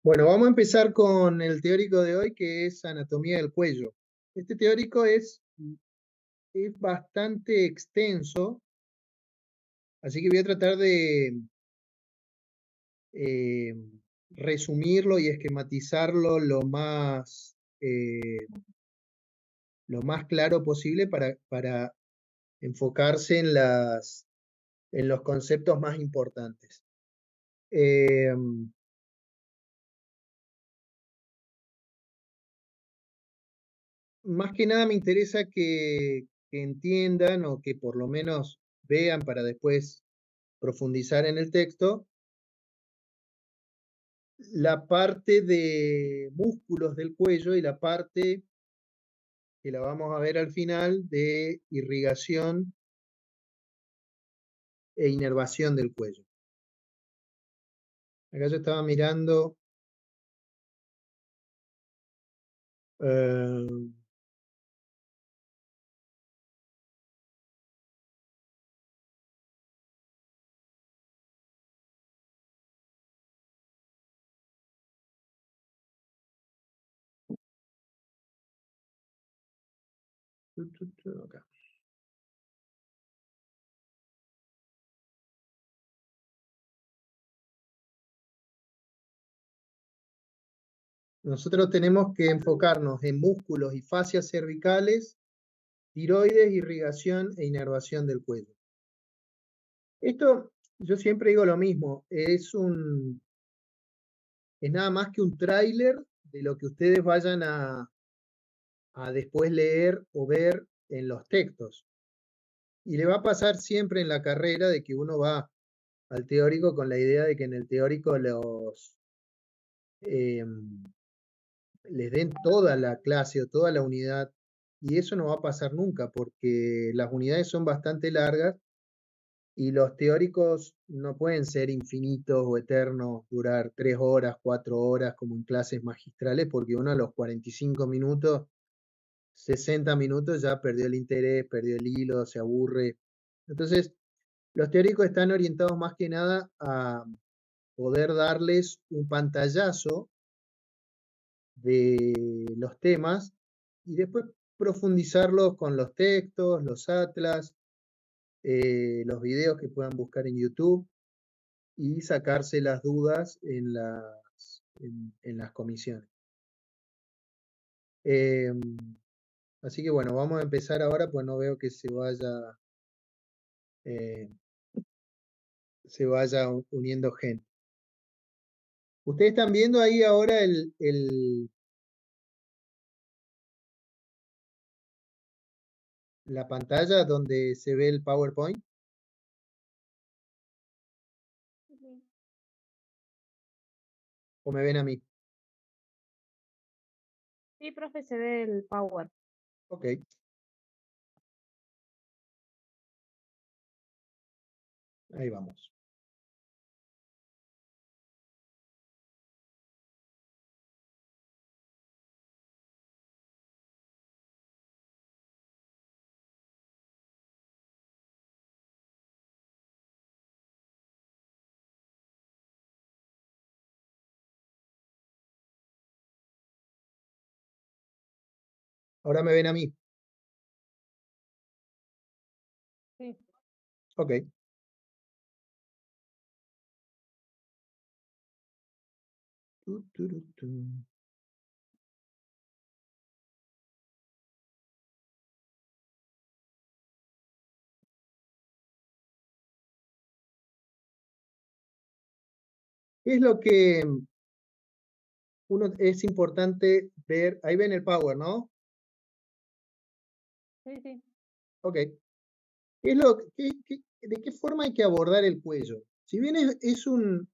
Bueno, vamos a empezar con el teórico de hoy, que es anatomía del cuello. Este teórico es bastante extenso, así que voy a tratar de eh, resumirlo y esquematizarlo lo más claro posible para enfocarse en los conceptos más importantes. Más que nada me interesa que entiendan o que por lo menos vean para después profundizar en el texto la parte de músculos del cuello y la parte que la vamos a ver al final de irrigación e inervación del cuello. Acá yo estaba mirando acá. Nosotros tenemos que enfocarnos en músculos y fascias cervicales, tiroides, irrigación e inervación del cuello. Esto, yo siempre digo lo mismo, es nada más que un tráiler de lo que ustedes vayan a después leer o ver en los textos. Y le va a pasar siempre en la carrera de que uno va al teórico con la idea de que en el teórico les den toda la clase o toda la unidad, y eso no va a pasar nunca porque las unidades son bastante largas y los teóricos no pueden ser infinitos o eternos, durar 3 horas, 4 horas como en clases magistrales, porque uno a los 45 minutos, 60 minutos ya perdió el interés, perdió el hilo, se aburre. Entonces, los teóricos están orientados más que nada a poder darles un pantallazo de los temas y después profundizarlos con los textos, los atlas, los videos que puedan buscar en YouTube y sacarse las dudas en las comisiones. Así que bueno, vamos a empezar ahora, pues no veo que se vaya uniendo gente. Ustedes están viendo ahí ahora la pantalla donde se ve el PowerPoint. ¿O me ven a mí? Sí, profe, se ve el Power. Ok. Ahí vamos. Ahora me ven a mí. Sí. Ok. Es lo que es importante ver. Ahí ven el Power, ¿no? Sí, sí. Ok. ¿De qué forma hay que abordar el cuello? Si bien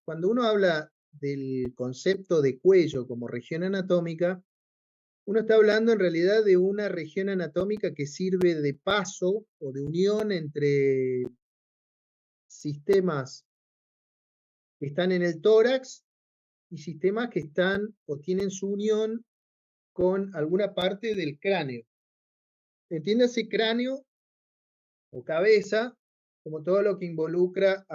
cuando uno habla del concepto de cuello como región anatómica, uno está hablando en realidad de una región anatómica que sirve de paso o de unión entre sistemas que están en el tórax y sistemas que están o tienen su unión con alguna parte del cráneo. Entiéndase cráneo o cabeza como todo lo que involucra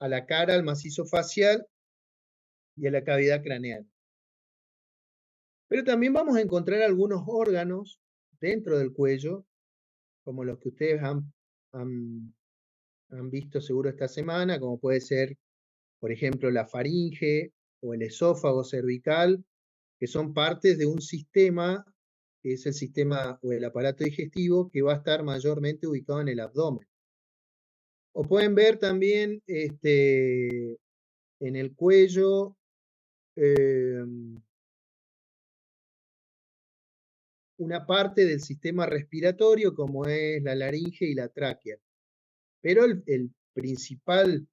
a la cara, al macizo facial y a la cavidad craneal. Pero también vamos a encontrar algunos órganos dentro del cuello, como los que ustedes han visto seguro esta semana, como puede ser, por ejemplo, la faringe o el esófago cervical, que son partes de un sistema, que es el sistema o el aparato digestivo, que va a estar mayormente ubicado en el abdomen. O pueden ver también en el cuello una parte del sistema respiratorio, como es la laringe y la tráquea. Pero el principal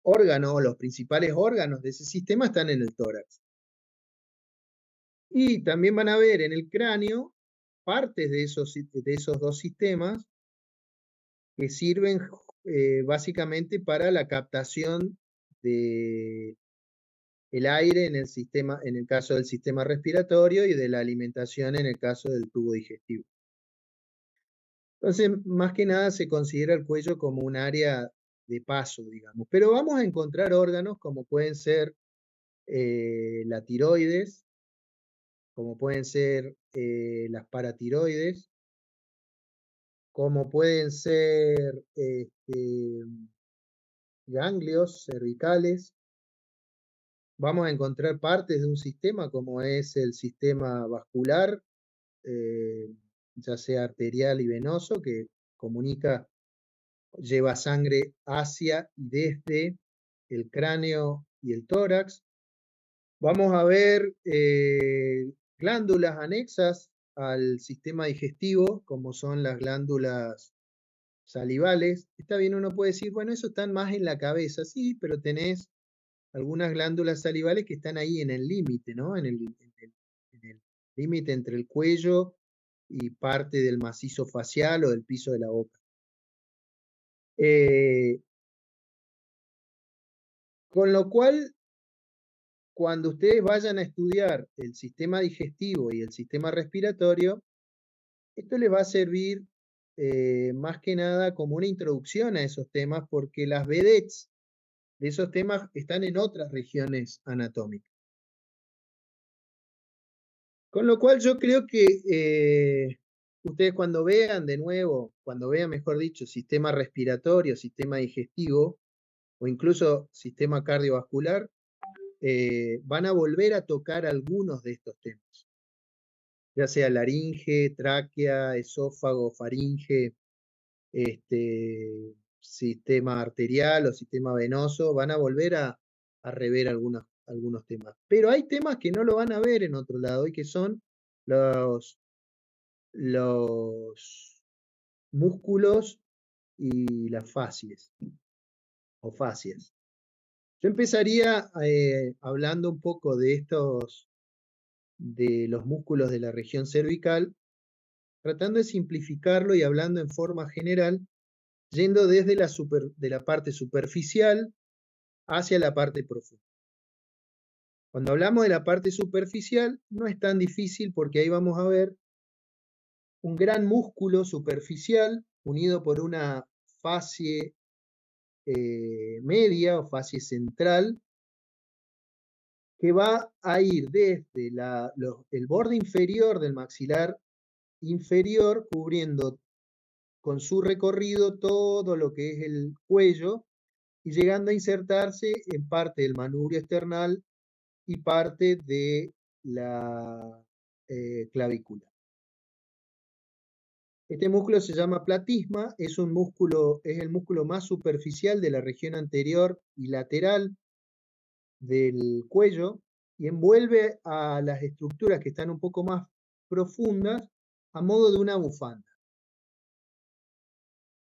órgano, los principales órganos de ese sistema están en el tórax. Y también van a ver en el cráneo partes de esos dos sistemas que sirven básicamente para la captación del aire en el caso del sistema respiratorio y de la alimentación en el caso del tubo digestivo. Entonces, más que nada se considera el cuello como un área de paso, digamos. Pero vamos a encontrar órganos como pueden ser la tiroides, como pueden ser las paratiroides, como pueden ser ganglios cervicales. Vamos a encontrar partes de un sistema como es el sistema vascular, ya sea arterial y venoso, que comunica, lleva sangre hacia y desde el cráneo y el tórax. Vamos a ver glándulas anexas al sistema digestivo, como son las glándulas salivales. Está bien, uno puede decir, bueno, eso están más en la cabeza, sí, pero tenés algunas glándulas salivales que están ahí en el límite, ¿no? En el límite entre el cuello y parte del macizo facial o del piso de la boca. Con lo cual, cuando ustedes vayan a estudiar el sistema digestivo y el sistema respiratorio, esto les va a servir más que nada como una introducción a esos temas, porque las vedettes de esos temas están en otras regiones anatómicas. Con lo cual yo creo que ustedes cuando vean de nuevo, cuando vean, mejor dicho, sistema respiratorio, sistema digestivo o incluso sistema cardiovascular, van a volver a tocar algunos de estos temas, ya sea laringe, tráquea, esófago, faringe, sistema arterial o sistema venoso, van a volver a rever algunos temas. Pero hay temas que no lo van a ver en otro lado y que son los músculos y las fascias o fascias. Yo empezaría hablando un poco de los músculos de la región cervical, tratando de simplificarlo y hablando en forma general, yendo desde de la parte superficial hacia la parte profunda. Cuando hablamos de la parte superficial, no es tan difícil porque ahí vamos a ver un gran músculo superficial unido por una fascie media o fascie central que va a ir desde el borde inferior del maxilar inferior, cubriendo con su recorrido todo lo que es el cuello y llegando a insertarse en parte del manubrio esternal y parte de la clavícula. Este músculo se llama platisma, es el músculo más superficial de la región anterior y lateral del cuello y envuelve a las estructuras que están un poco más profundas a modo de una bufanda.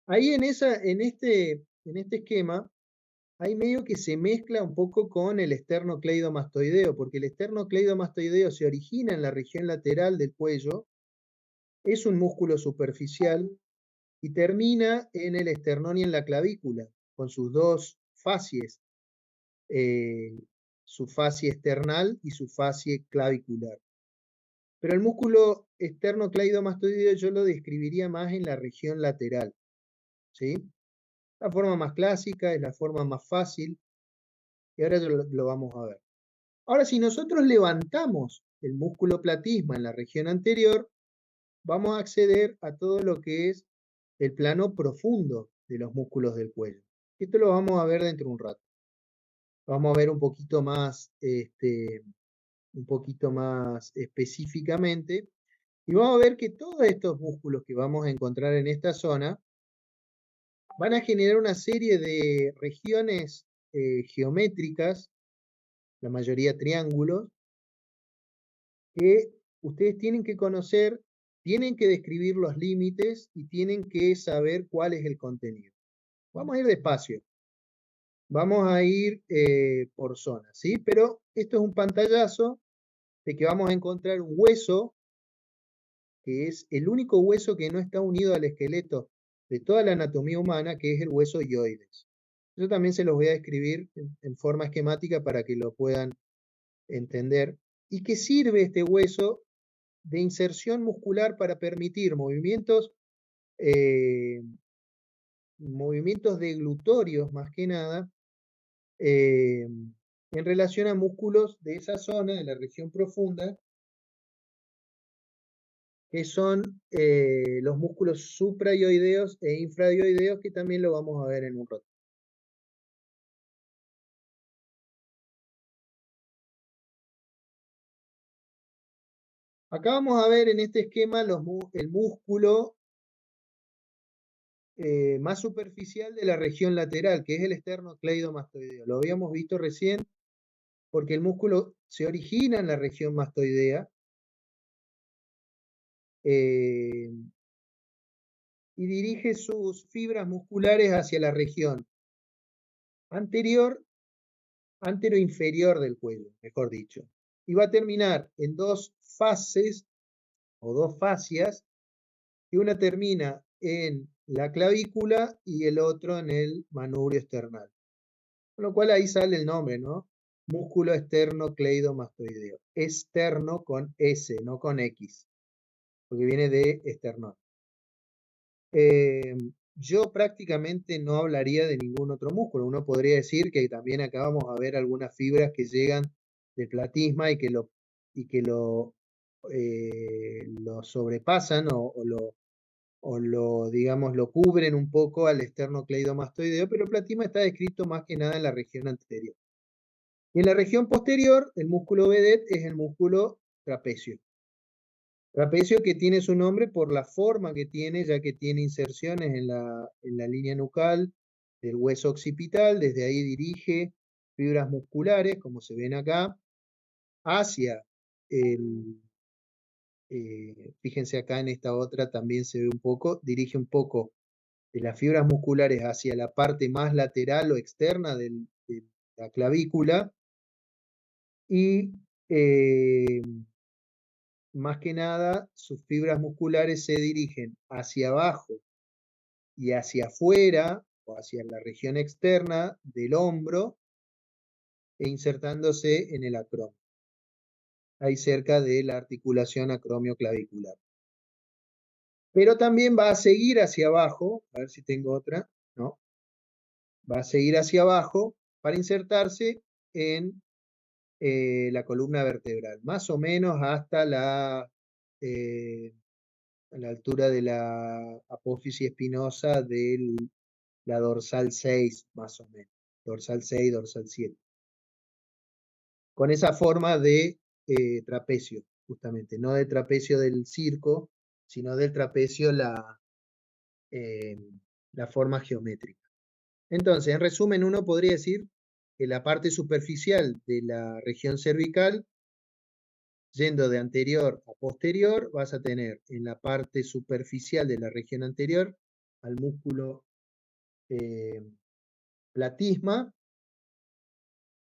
Ahí en este esquema, ahí medio que se mezcla un poco con el esternocleidomastoideo, porque el esternocleidomastoideo se origina en la región lateral del cuello, es un músculo superficial y termina en el esternón y en la clavícula, con sus dos facies, su fascie esternal y su fascie clavicular. Pero el músculo esternocleidomastoideo yo lo describiría más en la región lateral, ¿sí? La forma más clásica, es la forma más fácil, y ahora lo vamos a ver. Ahora, si nosotros levantamos el músculo platisma en la región anterior, vamos a acceder a todo lo que es el plano profundo de los músculos del cuello. Esto lo vamos a ver dentro de un rato. Vamos a ver un poquito más específicamente, y vamos a ver que todos estos músculos que vamos a encontrar en esta zona van a generar una serie de regiones geométricas, la mayoría triángulos, que ustedes tienen que conocer, tienen que describir los límites y tienen que saber cuál es el contenido. Vamos a ir despacio, vamos a ir por zonas, ¿sí? Pero esto es un pantallazo de que vamos a encontrar un hueso, que es el único hueso que no está unido al esqueleto de toda la anatomía humana, que es el hueso hyoides. Yo también se los voy a describir en forma esquemática para que lo puedan entender. ¿Y qué sirve este hueso de inserción muscular para permitir movimientos deglutorios más que nada en relación a músculos de esa zona, de la región profunda, que son los músculos suprayoideos e infrayoideos, que también lo vamos a ver en un rato. Acá vamos a ver en este esquema el músculo más superficial de la región lateral, que es el esternocleidomastoideo. Lo habíamos visto recién, porque el músculo se origina en la región mastoidea y dirige sus fibras musculares hacia la región anteroinferior del cuello, mejor dicho. Y va a terminar en dos fases o dos fascias, y una termina en la clavícula y el otro en el manubrio esternal. Con lo cual ahí sale el nombre, ¿no? Músculo esternocleidomastoideo. Externo con S, no con X, porque viene de esternón. Yo prácticamente no hablaría de ningún otro músculo. Uno podría decir que también acá vamos a ver algunas fibras que llegan del platisma y que lo sobrepasan digamos, lo cubren un poco al esternocleidomastoideo, pero el platisma está descrito más que nada en la región anterior. Y en la región posterior, el músculo vedet es el músculo trapecio. Trapecio que tiene su nombre por la forma que tiene, ya que tiene inserciones en la línea nucal del hueso occipital. Desde ahí dirige fibras musculares, como se ven acá, hacia fíjense acá en esta otra también se ve un poco, dirige un poco de las fibras musculares hacia la parte más lateral o externa de la clavícula, y más que nada sus fibras musculares se dirigen hacia abajo y hacia afuera o hacia la región externa del hombro e insertándose en el acromio, ahí cerca de la articulación acromio-clavicular. Pero también va a seguir hacia abajo, a ver si tengo otra, ¿no? Va a seguir hacia abajo para insertarse en la columna vertebral, más o menos hasta a la altura de la apófisis espinosa de la dorsal 6, más o menos. Dorsal 6, dorsal 7. Con esa forma de trapecio, justamente. No de trapecio del circo, sino del trapecio la forma geométrica. Entonces, en resumen, uno podría decir que la parte superficial de la región cervical, yendo de anterior a posterior, vas a tener en la parte superficial de la región anterior al músculo platisma,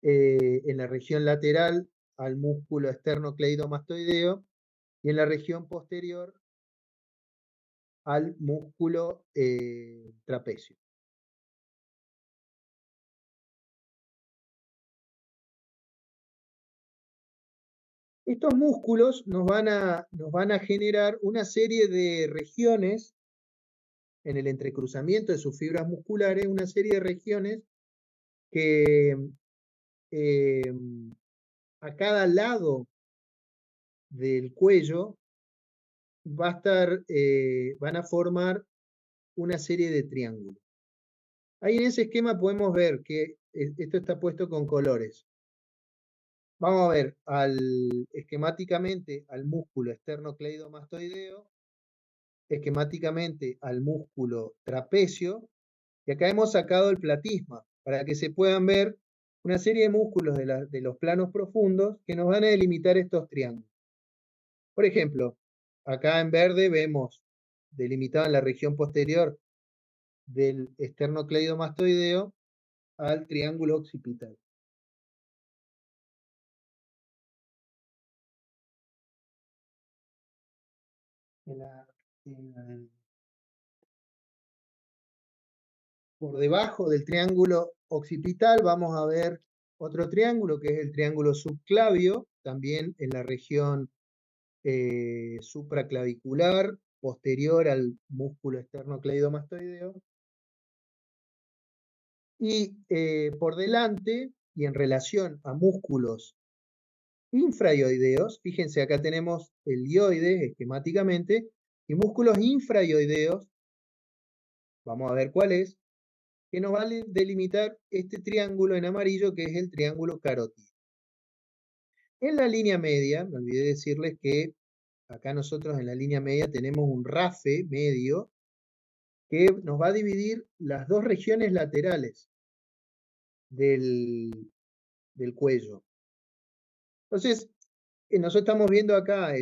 en la región lateral al músculo esternocleidomastoideo y en la región posterior al músculo trapecio. Estos músculos nos van a generar una serie de regiones en el entrecruzamiento de sus fibras musculares, una serie de regiones que a cada lado del cuello van a formar una serie de triángulos. Ahí en ese esquema podemos ver que esto está puesto con colores. Vamos a ver esquemáticamente al músculo esternocleidomastoideo, esquemáticamente al músculo trapecio, y acá hemos sacado el platisma para que se puedan ver una serie de músculos de los planos profundos que nos van a delimitar estos triángulos. Por ejemplo, acá en verde vemos delimitada en la región posterior del esternocleidomastoideo al triángulo occipital. Por debajo del triángulo occipital vamos a ver otro triángulo que es el triángulo subclavio, también en la región supraclavicular, posterior al músculo esternocleidomastoideo. Y por delante, y en relación a músculos infraioideos, fíjense, acá tenemos el ioide esquemáticamente, y músculos infraioideos, vamos a ver cuál es, que nos va a delimitar este triángulo en amarillo que es el triángulo carótido. En la línea media, me olvidé decirles que acá nosotros en la línea media tenemos un rafe medio que nos va a dividir las dos regiones laterales del cuello. Entonces, nosotros estamos viendo acá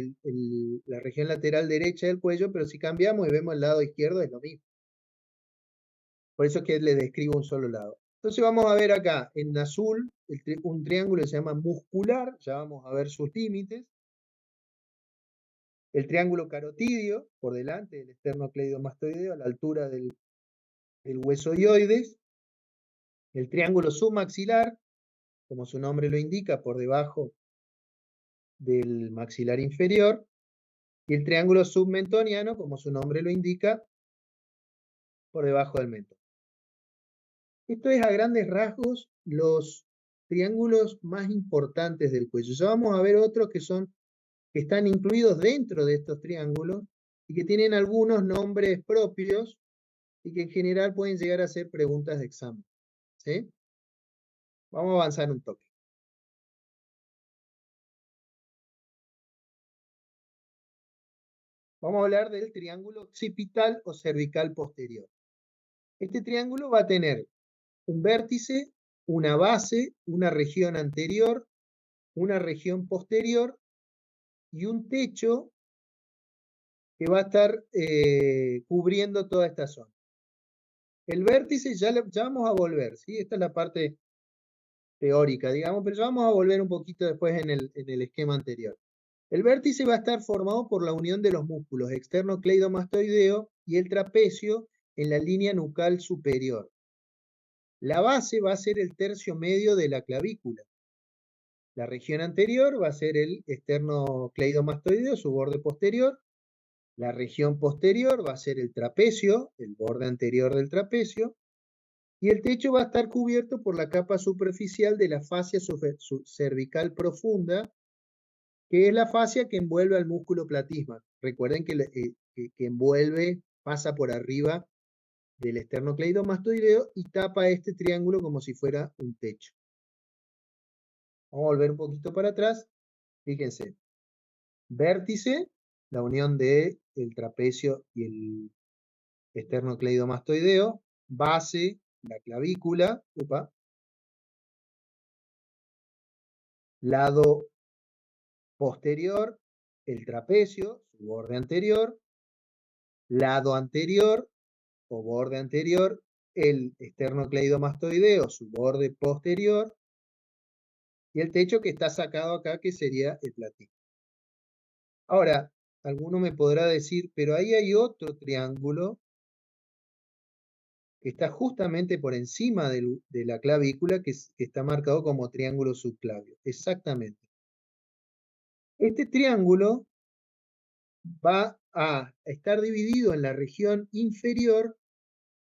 la región lateral derecha del cuello, pero si cambiamos y vemos el lado izquierdo es lo mismo. Por eso es que les describo un solo lado. Entonces vamos a ver acá en azul un triángulo que se llama muscular, ya vamos a ver sus límites. El triángulo carotidio, por delante del esternocleidomastoideo, a la altura del hueso ioides. El triángulo submaxilar, como su nombre lo indica, por debajo del maxilar inferior. Y el triángulo submentoniano, como su nombre lo indica, por debajo del mentón. Esto es a grandes rasgos los triángulos más importantes del cuello. Ya vamos a ver otros que están incluidos dentro de estos triángulos y que tienen algunos nombres propios y que en general pueden llegar a ser preguntas de examen. ¿Sí? Vamos a avanzar un toque. Vamos a hablar del triángulo occipital o cervical posterior. Este triángulo va a tener un vértice, una base, una región anterior, una región posterior y un techo que va a estar cubriendo toda esta zona. El vértice ya vamos a volver, ¿sí? Esta es la parte teórica, digamos, pero ya vamos a volver un poquito después en el esquema anterior. El vértice va a estar formado por la unión de los músculos externocleidomastoideo y el trapecio en la línea nucal superior. La base va a ser el tercio medio de la clavícula. La región anterior va a ser el esternocleidomastoideo, su borde posterior. La región posterior va a ser el trapecio, el borde anterior del trapecio. Y el techo va a estar cubierto por la capa superficial de la fascia cervical profunda, que es la fascia que envuelve al músculo platisma. Recuerden que envuelve, pasa por arriba del esternocleidomastoideo y tapa este triángulo como si fuera un techo. Vamos a volver un poquito para atrás. Fíjense, vértice, la unión del trapecio y el esternocleidomastoideo, base, la clavícula, lado posterior, el trapecio, su borde anterior, lado anterior o borde anterior, el esternocleidomastoideo, su borde posterior, y el techo que está sacado acá, que sería el platillo. Ahora, alguno me podrá decir, pero ahí hay otro triángulo que está justamente por encima de la clavícula, que está marcado como triángulo subclavio. Exactamente. Este triángulo va a estar dividido en la región inferior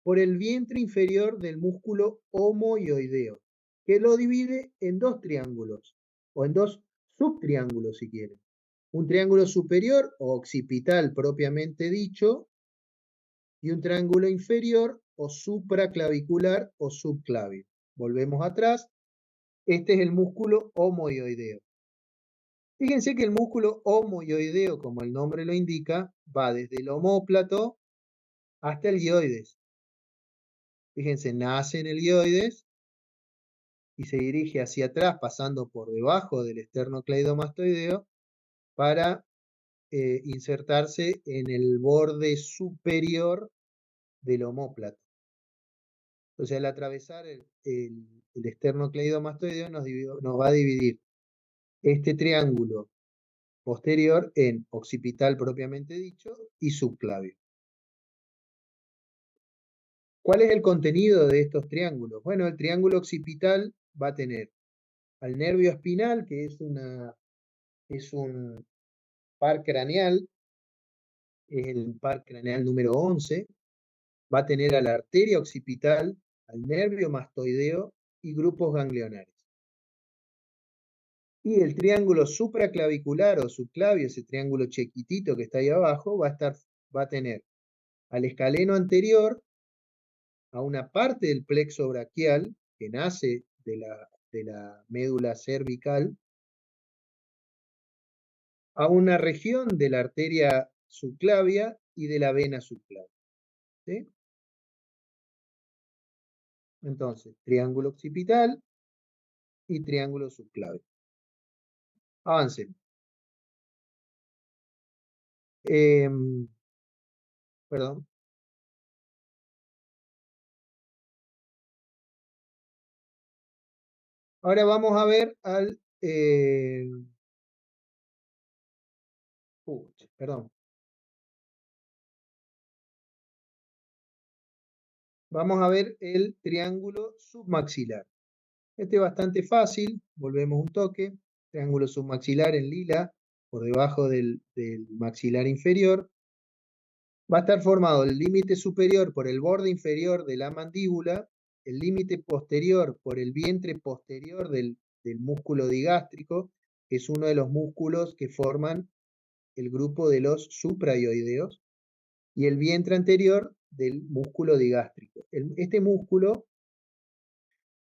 por el vientre inferior del músculo homoioideo, que lo divide en dos triángulos, o en dos subtriángulos si quieren. Un triángulo superior o occipital propiamente dicho, y un triángulo inferior o supraclavicular o subclavio. Volvemos atrás. Este es el músculo homoioideo. Fíjense que el músculo homoioideo, como el nombre lo indica, va desde el omóplato hasta el guioides. Fíjense, nace en el guioides y se dirige hacia atrás, pasando por debajo del esternocleidomastoideo, para insertarse en el borde superior del omóplato. Entonces, al atravesar el esternocleidomastoideo nos va a dividir este triángulo posterior en occipital propiamente dicho y subclavio. ¿Cuál es el contenido de estos triángulos? Bueno, el triángulo occipital va a tener al nervio espinal, que es un par craneal, es el par craneal número 11, va a tener a la arteria occipital, al nervio mastoideo y grupos ganglionares. Y el triángulo supraclavicular o subclavio, ese triángulo chiquitito que está ahí abajo, va a tener al escaleno anterior, a una parte del plexo braquial que nace de la médula cervical, a una región de la arteria subclavia y de la vena subclavia. ¿Sí? Entonces, triángulo occipital y triángulo subclavio. Avancemos. Perdón. Ahora vamos a ver al... perdón. Vamos a ver el triángulo submaxilar. Este es bastante fácil, volvemos un toque. Triángulo submaxilar en lila, por debajo del maxilar inferior. Va a estar formado el límite superior por el borde inferior de la mandíbula, el límite posterior por el vientre posterior del músculo digástrico, que es uno de los músculos que forman el grupo de los supraioideos, y el vientre anterior del músculo digástrico. Este músculo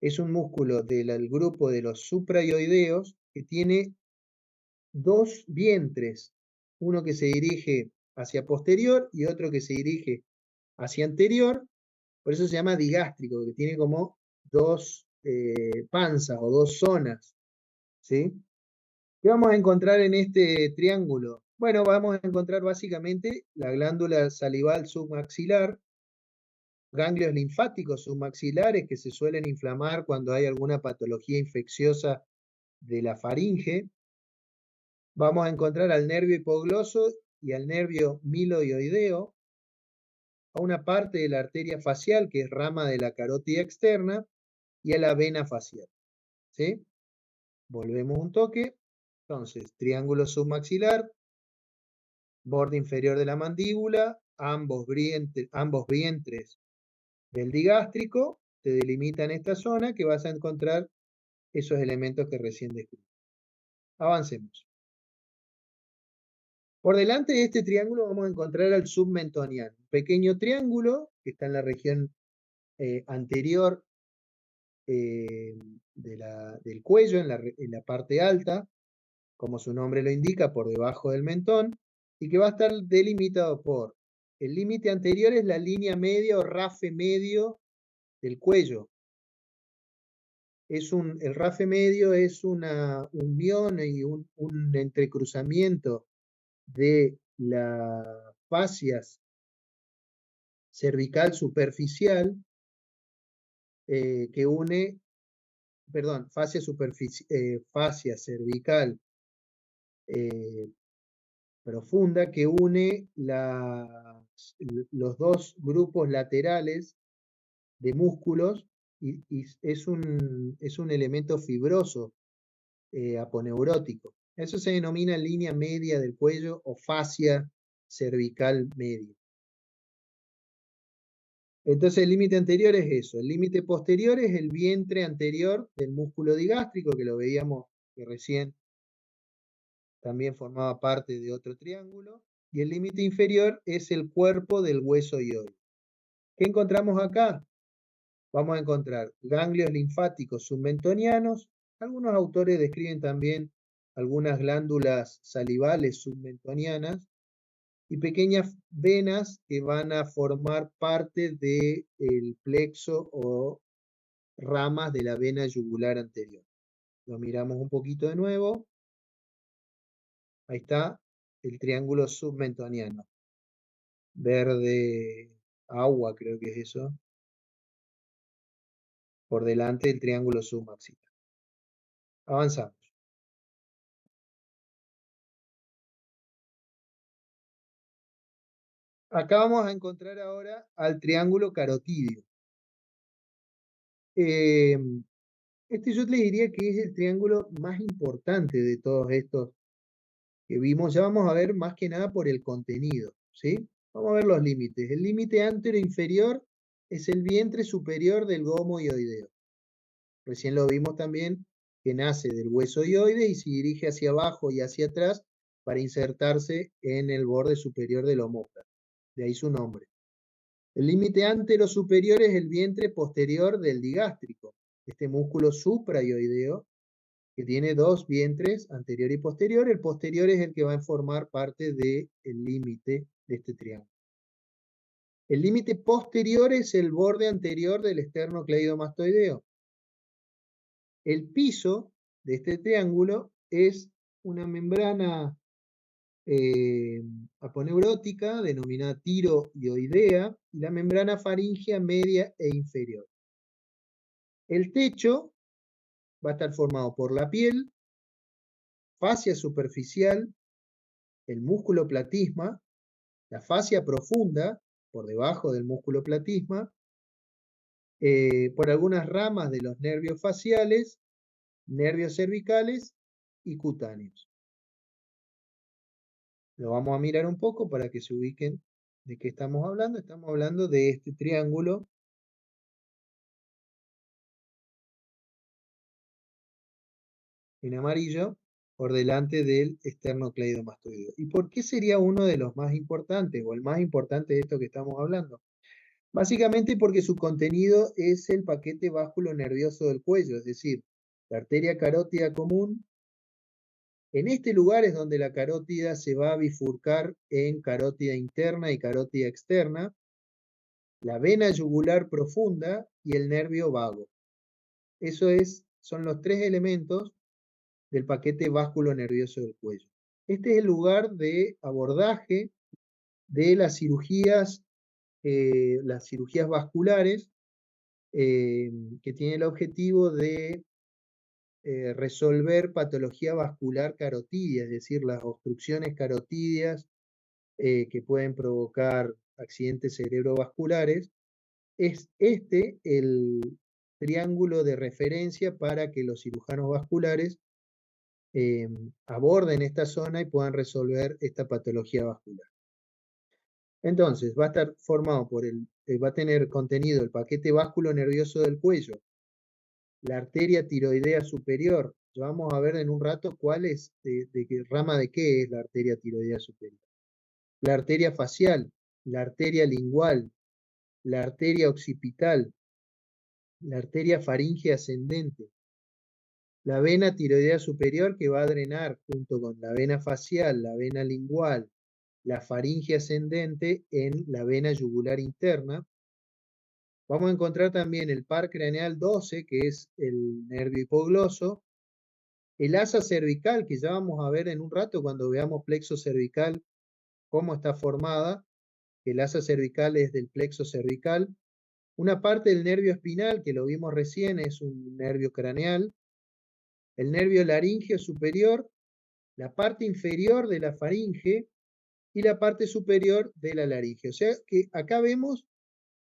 es un músculo del grupo de los supraioideos que tiene dos vientres, uno que se dirige hacia posterior y otro que se dirige hacia anterior, por eso se llama digástrico, porque tiene como dos panzas o dos zonas, ¿sí? ¿Qué vamos a encontrar en este triángulo? Bueno, vamos a encontrar básicamente la glándula salival submaxilar, ganglios linfáticos submaxilares que se suelen inflamar cuando hay alguna patología infecciosa de la faringe. Vamos a encontrar al nervio hipogloso y al nervio miloioideo, a una parte de la arteria facial que es rama de la carótida externa y a la vena facial. ¿Sí? Volvemos un toque. Entonces, triángulo submaxilar, borde inferior de la mandíbula, ambos vientres del digástrico, te delimitan esta zona que vas a encontrar esos elementos que recién describí. Avancemos. Por delante de este triángulo vamos a encontrar al submentoniano, un pequeño triángulo que está en la región anterior del cuello, en la parte alta, como su nombre lo indica, por debajo del mentón, y que va a estar delimitado por el límite anterior, es la línea media o rafe medio del cuello. El rafe medio es una unión y un entrecruzamiento de la fascia cervical superficial que une, perdón, fascia cervical profunda que une los dos grupos laterales de músculos y es un elemento fibroso aponeurótico. Eso se denomina línea media del cuello o fascia cervical media. Entonces el límite anterior es eso. El límite posterior es el vientre anterior del músculo digástrico, que lo veíamos que recién también formaba parte de otro triángulo. Y el límite inferior es el cuerpo del hueso hioide. ¿Qué encontramos acá? Vamos a encontrar ganglios linfáticos submentonianos. Algunos autores describen también algunas glándulas salivales submentonianas y pequeñas venas que van a formar parte del plexo o ramas de la vena yugular anterior. Lo miramos un poquito de nuevo. Ahí está el triángulo submentoniano. Verde agua, creo que es eso. Por delante del triángulo submaxilar. Avanzamos. Acá vamos a encontrar ahora al triángulo carotídeo. Este yo le diría que es el triángulo más importante de todos estos que vimos. Ya vamos a ver más que nada por el contenido, ¿sí? Vamos a ver los límites. El límite anteroinferior es el vientre superior del gomo hioideo. Recién lo vimos también que nace del hueso hioide y se dirige hacia abajo y hacia atrás para insertarse en el borde superior del omóplato. De ahí su nombre. El límite antero superior es el vientre posterior del digástrico, este músculo suprayoideo que tiene dos vientres, anterior y posterior. El posterior es el que va a formar parte del límite de este triángulo. El límite posterior es el borde anterior del esternocleidomastoideo. El piso de este triángulo es una membrana aponeurótica denominada tiroidea y la membrana faríngea media e inferior. El techo va a estar formado por la piel, fascia superficial, el músculo platisma, la fascia profunda por debajo del músculo platisma, por algunas ramas de los nervios faciales, nervios cervicales y cutáneos. Lo vamos a mirar un poco para que se ubiquen de qué estamos hablando. Estamos hablando de este triángulo en amarillo por delante del esternocleidomastoideo. ¿Y por qué sería uno de los más importantes o el más importante de esto que estamos hablando? Básicamente porque su contenido es el paquete básculo nervioso del cuello, es decir, la arteria carótida común. En este lugar es donde la carótida se va a bifurcar en carótida interna y carótida externa, la vena yugular profunda y el nervio vago. Son los tres elementos del paquete básculo nervioso del cuello. Este es el lugar de abordaje de las cirugías vasculares que tiene el objetivo de resolver patología vascular carotidia, es decir, las obstrucciones carotidias que pueden provocar accidentes cerebrovasculares. Es este el triángulo de referencia para que los cirujanos vasculares aborden esta zona y puedan resolver esta patología vascular. Entonces, va a estar formado va a tener contenido el paquete básculo nervioso del cuello, la arteria tiroidea superior. Ya vamos a ver en un rato cuál es, de qué rama de qué es la arteria tiroidea superior. La arteria facial, la arteria lingual, la arteria occipital, la arteria faríngea ascendente, la vena tiroidea superior que va a drenar junto con la vena facial, la vena lingual, la faringe ascendente en la vena yugular interna. Vamos a encontrar también el par craneal 12, que es el nervio hipogloso, el asa cervical, que ya vamos a ver en un rato cuando veamos plexo cervical, cómo está formada. El asa cervical es del plexo cervical. Una parte del nervio espinal, que lo vimos recién, es un nervio craneal. El nervio laríngeo superior, la parte inferior de la faringe y la parte superior de la laringe. O sea que acá vemos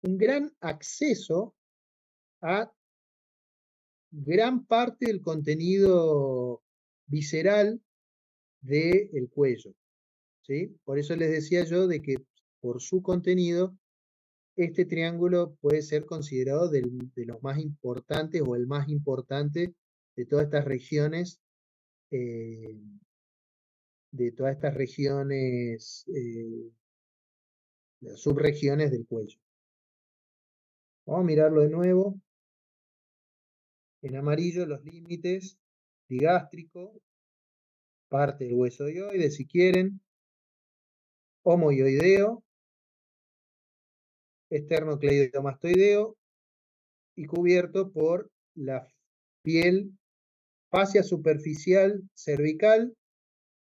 un gran acceso a gran parte del contenido visceral del cuello, ¿sí? Por eso les decía yo de que por su contenido este triángulo puede ser considerado de los más importantes o el más importante de todas estas regiones, eh, las subregiones del cuello. Vamos a mirarlo de nuevo. En amarillo los límites, digástrico, parte del hueso dioide si quieren, homoioideo, esternocleidomastoideo y cubierto por la piel, fascia superficial cervical,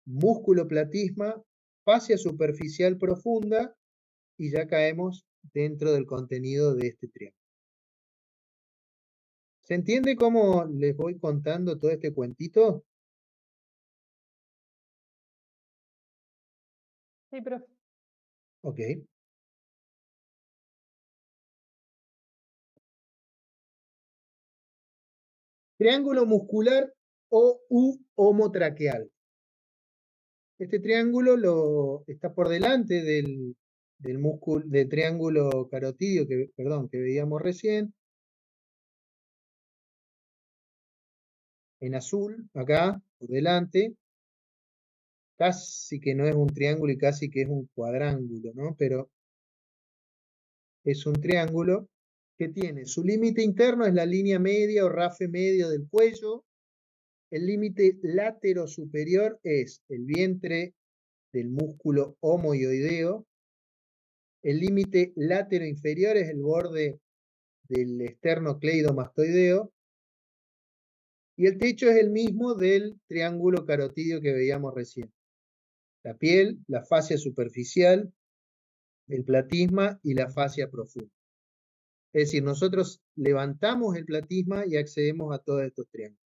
músculo platisma, fascia superficial profunda y ya caemos dentro del contenido de este triángulo. ¿Se entiende cómo les voy contando todo este cuentito? Sí, profe. Ok. Triángulo muscular o u homotraqueal. Este triángulo está por delante del triángulo carotidio que veíamos recién. En azul, acá, por delante. Casi que no es un triángulo y casi que es un cuadrángulo, ¿no? Pero es un triángulo que tiene su límite interno, es la línea media o rafe medio del cuello. El límite látero superior es el vientre del músculo homoioideo. El límite látero inferior es el borde del esternocleidomastoideo. Y el techo es el mismo del triángulo carotidio que veíamos recién. La piel, la fascia superficial, el platisma y la fascia profunda. Es decir, nosotros levantamos el platisma y accedemos a todos estos triángulos.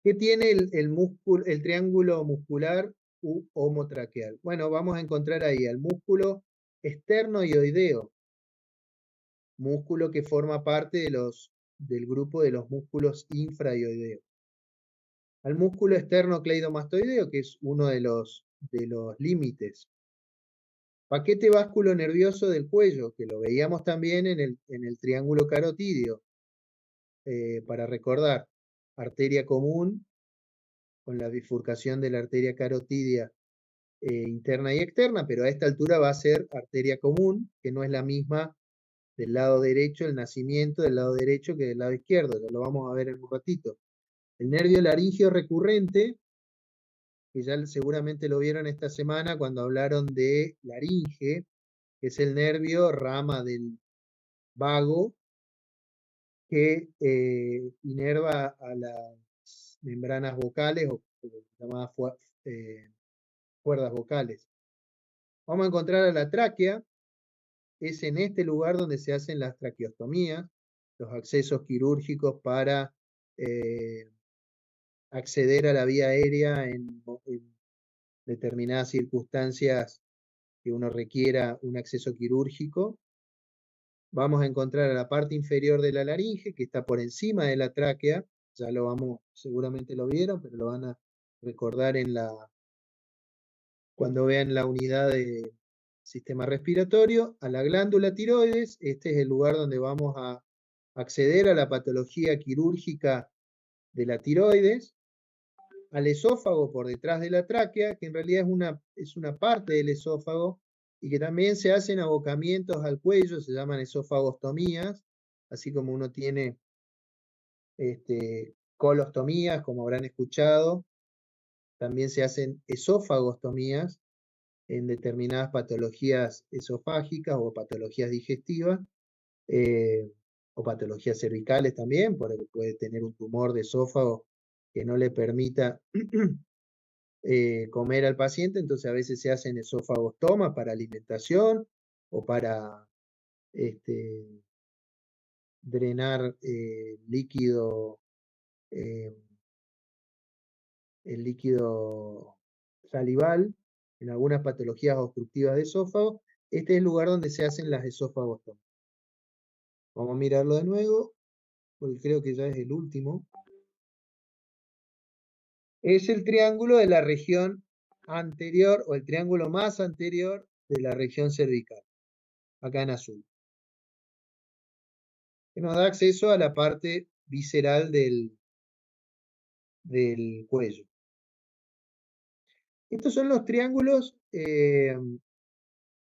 ¿Qué tiene el triángulo muscular u homotraqueal? Bueno, vamos a encontrar ahí al músculo esternoioideo, músculo que forma parte del grupo de los músculos infraioideos. Al músculo esternocleidomastoideo, que es uno de los límites. Paquete básculo nervioso del cuello, que lo veíamos también en el triángulo carotidio. Para recordar, arteria común, con la bifurcación de la arteria carotidia interna y externa, pero a esta altura va a ser arteria común, que no es la misma del lado derecho, el nacimiento del lado derecho que del lado izquierdo, ya lo vamos a ver en un ratito. El nervio laringio recurrente, que ya seguramente lo vieron esta semana cuando hablaron de laringe, que es el nervio rama del vago que inerva a las membranas vocales o llamadas cuerdas vocales. Vamos a encontrar a la tráquea, es en este lugar donde se hacen las traqueostomías, los accesos quirúrgicos para acceder a la vía aérea en determinadas circunstancias que uno requiera un acceso quirúrgico. Vamos a encontrar a la parte inferior de la laringe, que está por encima de la tráquea, ya lo vamos, seguramente lo vieron, pero lo van a recordar cuando vean la unidad de sistema respiratorio, a la glándula tiroides, este es el lugar donde vamos a acceder a la patología quirúrgica de la tiroides, al esófago por detrás de la tráquea, que en realidad es una parte del esófago, y que también se hacen abocamientos al cuello, se llaman esofagostomías, así como uno tiene colostomías, como habrán escuchado, también se hacen esofagostomías en determinadas patologías esofágicas o patologías digestivas, o patologías cervicales también, porque puede tener un tumor de esófago que no le permita comer al paciente, entonces a veces se hacen esófagostomas para alimentación o para drenar el líquido salival en algunas patologías obstructivas de esófago. Este es el lugar donde se hacen las esófagostomas. Vamos a mirarlo de nuevo, porque creo que ya es el último. Es el triángulo de la región anterior o el triángulo más anterior de la región cervical. acá en azul, que nos da acceso a la parte visceral del cuello. Estos son los triángulos,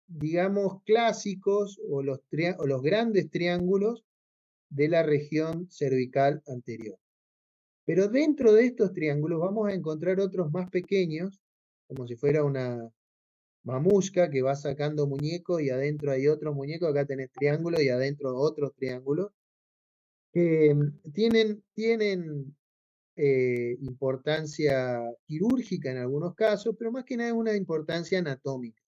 digamos, clásicos o los grandes triángulos de la región cervical anterior. Pero dentro de estos triángulos vamos a encontrar otros más pequeños, como si fuera una mamushka que va sacando muñecos y adentro hay otros muñecos. Acá tenés triángulos y adentro otros triángulos que tienen importancia quirúrgica en algunos casos, pero más que nada es una importancia anatómica,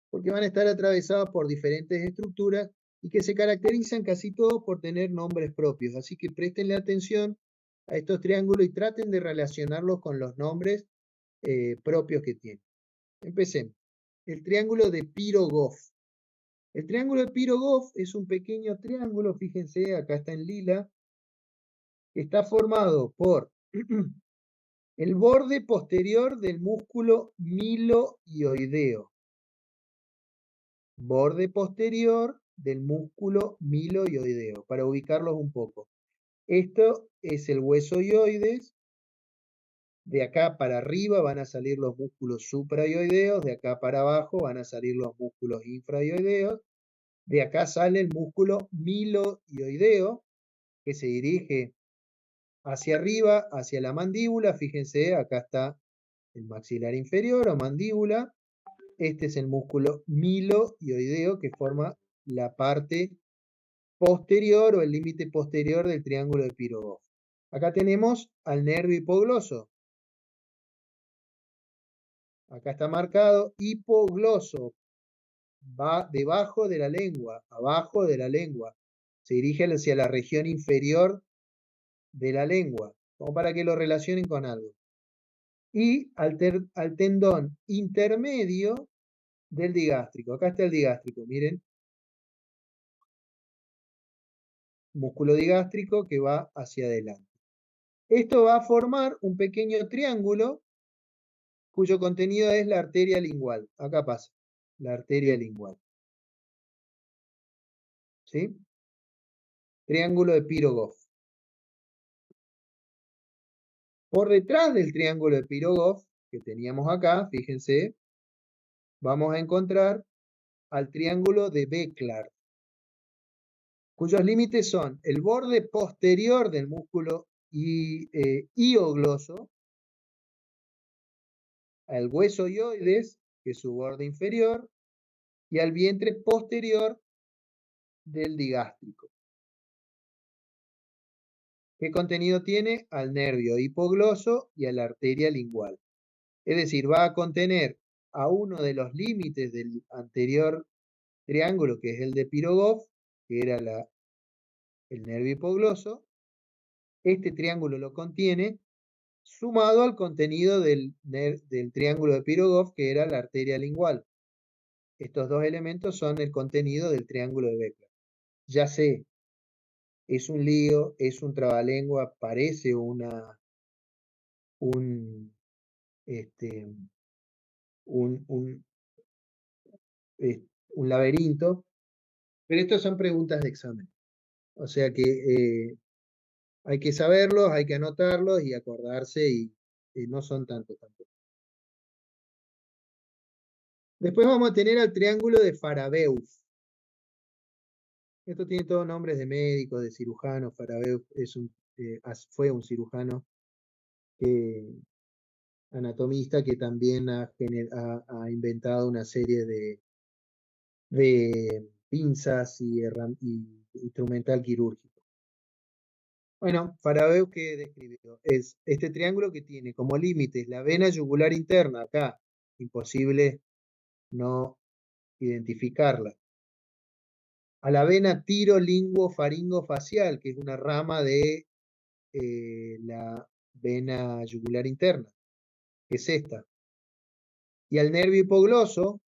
porque van a estar atravesados por diferentes estructuras y que se caracterizan casi todos por tener nombres propios. Así que prestenle atención a estos triángulos y traten de relacionarlos con los nombres propios que tienen. Empecemos. El triángulo de Pirogov. El triángulo de Pirogov es un pequeño triángulo, fíjense, acá está en lila, que está formado por el borde posterior del músculo miloioideo. Borde posterior del músculo miloioideo, para ubicarlos un poco. Esto es el hueso ioides. De acá para arriba van a salir los músculos supraioideos, de acá para abajo van a salir los músculos infraioideos. De acá sale el músculo miloioideo, que se dirige hacia arriba, hacia la mandíbula. Fíjense, acá está el maxilar inferior o mandíbula. Este es el músculo miloioideo que forma la parte posterior o el límite posterior del triángulo de Pirogov. Acá tenemos al nervio hipogloso. Acá está marcado hipogloso. Va debajo de la lengua, abajo de la lengua. Se dirige hacia la región inferior de la lengua, como para que lo relacionen con algo. Y al tendón intermedio del digástrico. Acá está el digástrico, miren. Músculo digástrico que va hacia adelante. Esto va a formar un pequeño triángulo cuyo contenido es la arteria lingual. Acá pasa, la arteria lingual. ¿Sí? Triángulo de Pirogov. Por detrás del triángulo de Pirogov, que teníamos acá, fíjense, vamos a encontrar al triángulo de Beklar, cuyos límites son el borde posterior del músculo iogloso, al hueso ioides, que es su borde inferior, y al vientre posterior del digástrico. ¿Qué contenido tiene? Al nervio hipogloso y a la arteria lingual. Es decir, va a contener a uno de los límites del anterior triángulo, que es el de Pirogov, que era el nervio hipogloso. Este triángulo lo contiene, sumado al contenido del triángulo de Pirogov, que era la arteria lingual. Estos dos elementos son el contenido del triángulo de Beklar. Ya sé, es un lío, es un trabalengua, parece un laberinto, pero estas son preguntas de examen. O sea que hay que saberlos, hay que anotarlos y acordarse y no son tanto. Después vamos a tener al triángulo de Farabeuf. Esto tiene todos nombres de médicos, de cirujanos. Farabeuf fue un cirujano anatomista que también ha inventado una serie de pinzas y instrumental quirúrgico. Bueno, Farabeuf, ¿qué describió? Es este triángulo que tiene como límites la vena yugular interna, acá, imposible no identificarla. A la vena tirolinguofaringofacial, que es una rama de la vena yugular interna, que es esta. Y al nervio hipogloso,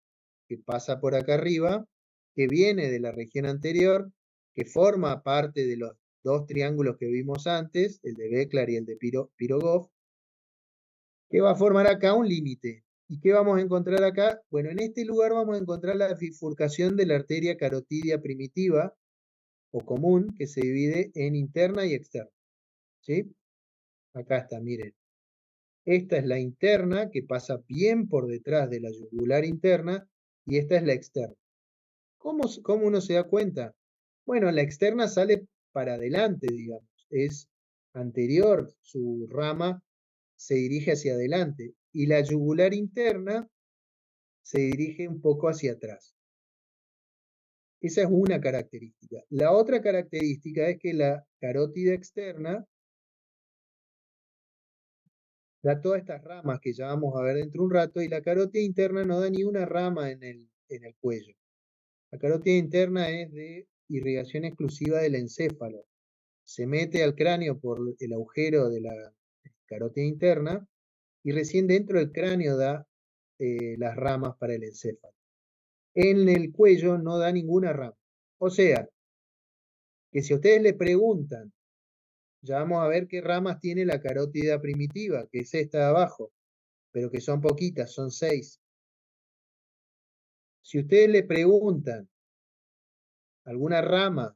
que pasa por acá arriba, que viene de la región anterior, que forma parte de los dos triángulos que vimos antes, el de Beklar y el de Pirogov, que va a formar acá un límite. ¿Y qué vamos a encontrar acá? Bueno, en este lugar vamos a encontrar la bifurcación de la arteria carotidia primitiva o común, que se divide en interna y externa. ¿Sí? Acá está, miren. Esta es la interna, que pasa bien por detrás de la yugular interna, y esta es la externa. ¿Cómo uno se da cuenta? Bueno, la externa sale para adelante, digamos. Es anterior, su rama se dirige hacia adelante. Y la yugular interna se dirige un poco hacia atrás. Esa es una característica. La otra característica es que la carótida externa da todas estas ramas que ya vamos a ver dentro de un rato, y la carótida interna no da ni una rama en el cuello. La carótida interna es de irrigación exclusiva del encéfalo. Se mete al cráneo por el agujero de la carótida interna y recién dentro del cráneo da las ramas para el encéfalo. En el cuello no da ninguna rama. O sea, que si a ustedes le preguntan, ya vamos a ver qué ramas tiene la carótida primitiva, que es esta de abajo, pero que son poquitas, son 6. Si ustedes le preguntan alguna rama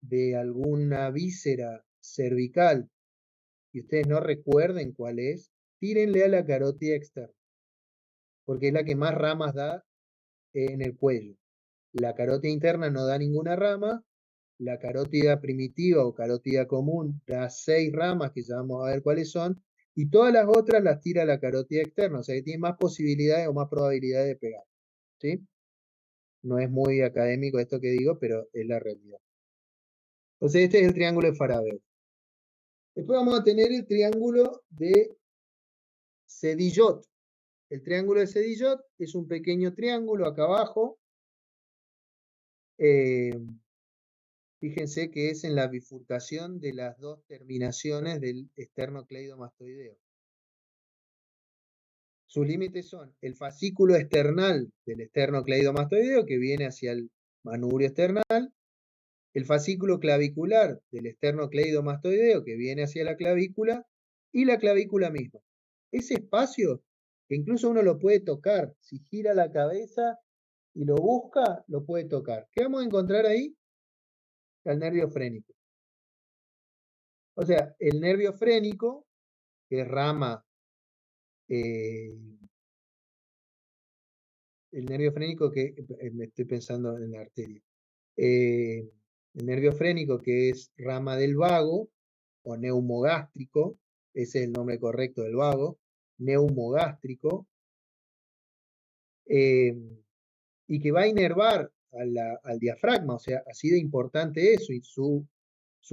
de alguna víscera cervical y ustedes no recuerden cuál es, tírenle a la carótida externa, porque es la que más ramas da en el cuello. La carótida interna no da ninguna rama, la carótida primitiva o carótida común da 6 ramas, que ya vamos a ver cuáles son, y todas las otras las tira la carótida externa, o sea que tiene más posibilidades o más probabilidades de pegar. ¿Sí? No es muy académico esto que digo, pero es la realidad. Entonces este es el triángulo de Faradeo. Después vamos a tener el triángulo de Sedillot. El triángulo de Sedillot es un pequeño triángulo acá abajo. Fíjense que es en la bifurcación de las dos terminaciones del esternocleidomastoideo. Sus límites son el fascículo external del esternocleidomastoideo, que viene hacia el manubrio external, el fascículo clavicular del esternocleidomastoideo, que viene hacia la clavícula, y la clavícula misma. Ese espacio, que incluso uno lo puede tocar, si gira la cabeza y lo busca, lo puede tocar. ¿Qué vamos a encontrar ahí? El nervio frénico. O sea, el nervio frénico, que es rama, el nervio frénico que, me estoy pensando en la arteria, el nervio frénico que es rama del vago, o neumogástrico, ese es el nombre correcto del vago, neumogástrico, y que va a inervar al diafragma, o sea, así de importante eso, y su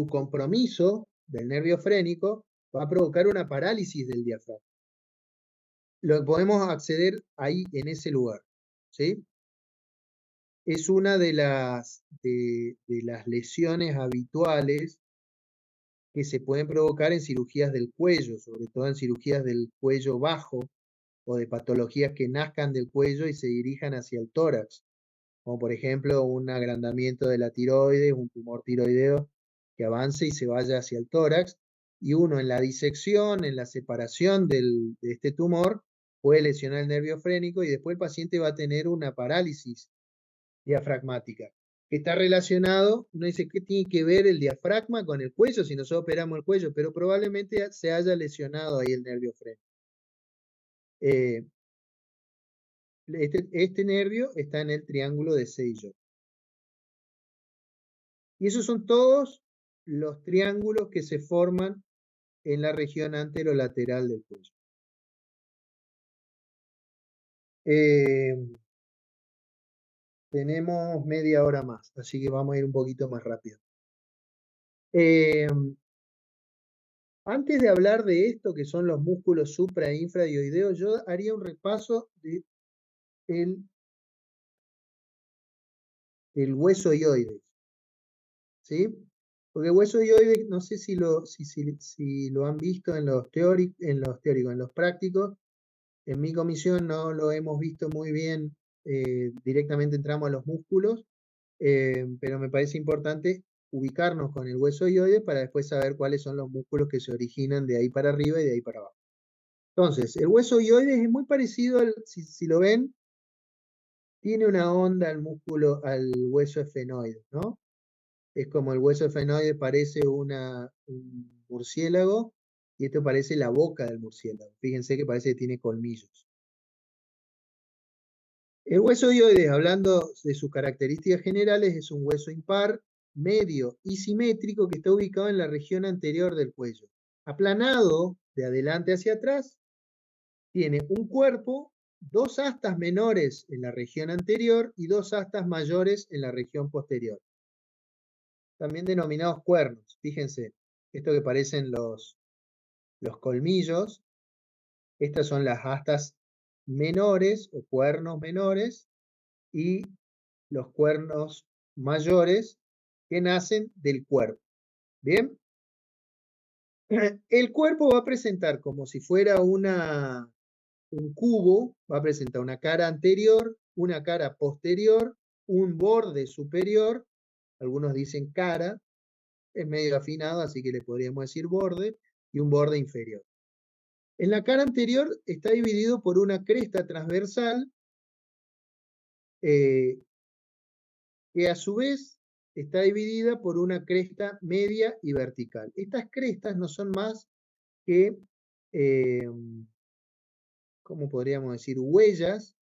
compromiso del nervio frénico va a provocar una parálisis del diafragma. Lo podemos acceder ahí, en ese lugar, ¿sí? Es una de las lesiones habituales que se pueden provocar en cirugías del cuello, sobre todo en cirugías del cuello bajo o de patologías que nazcan del cuello y se dirijan hacia el tórax, como por ejemplo un agrandamiento de la tiroides, un tumor tiroideo que avance y se vaya hacia el tórax, y uno en la disección, en la separación de este tumor, puede lesionar el nervio frénico y después el paciente va a tener una parálisis diafragmática, que está relacionado, uno dice, ¿qué tiene que ver el diafragma con el cuello si nosotros operamos el cuello? Pero probablemente se haya lesionado ahí el nervio frénico. Este nervio está en el triángulo de Sedillot. Y esos son todos los triángulos que se forman en la región anterolateral del cuello. Tenemos media hora más, así que vamos a ir un poquito más rápido. Antes de hablar de esto, que son los músculos supra e infradioideos, yo haría un repaso de el hueso hioides, ¿sí? Porque el hueso hioides, no sé si lo han visto en los teóricos, en los prácticos. En mi comisión no lo hemos visto muy bien, directamente entramos a los músculos, pero me parece importante ubicarnos con el hueso hioides para después saber cuáles son los músculos que se originan de ahí para arriba y de ahí para abajo. Entonces, el hueso hioides es muy parecido si lo ven, tiene una onda al músculo, al hueso efenoide, ¿no? Es como el hueso efenoide parece un murciélago y esto parece la boca del murciélago. Fíjense que parece que tiene colmillos. El hueso hioides, hablando de sus características generales, es un hueso impar, medio y simétrico que está ubicado en la región anterior del cuello. Aplanado de adelante hacia atrás, tiene un cuerpo, dos astas menores en la región anterior y dos astas mayores en la región posterior. También denominados cuernos. Fíjense, esto que parecen los colmillos, estas son las astas menores o cuernos menores y los cuernos mayores que nacen del cuerpo. ¿Bien? El cuerpo va a presentar como si fuera un cubo, va a presentar una cara anterior, una cara posterior, un borde superior, algunos dicen cara, es medio afinado, así que le podríamos decir borde, y un borde inferior. En la cara anterior está dividido por una cresta transversal que a su vez está dividida por una cresta media y vertical. Estas crestas no son más que, ¿cómo podríamos decir? Huellas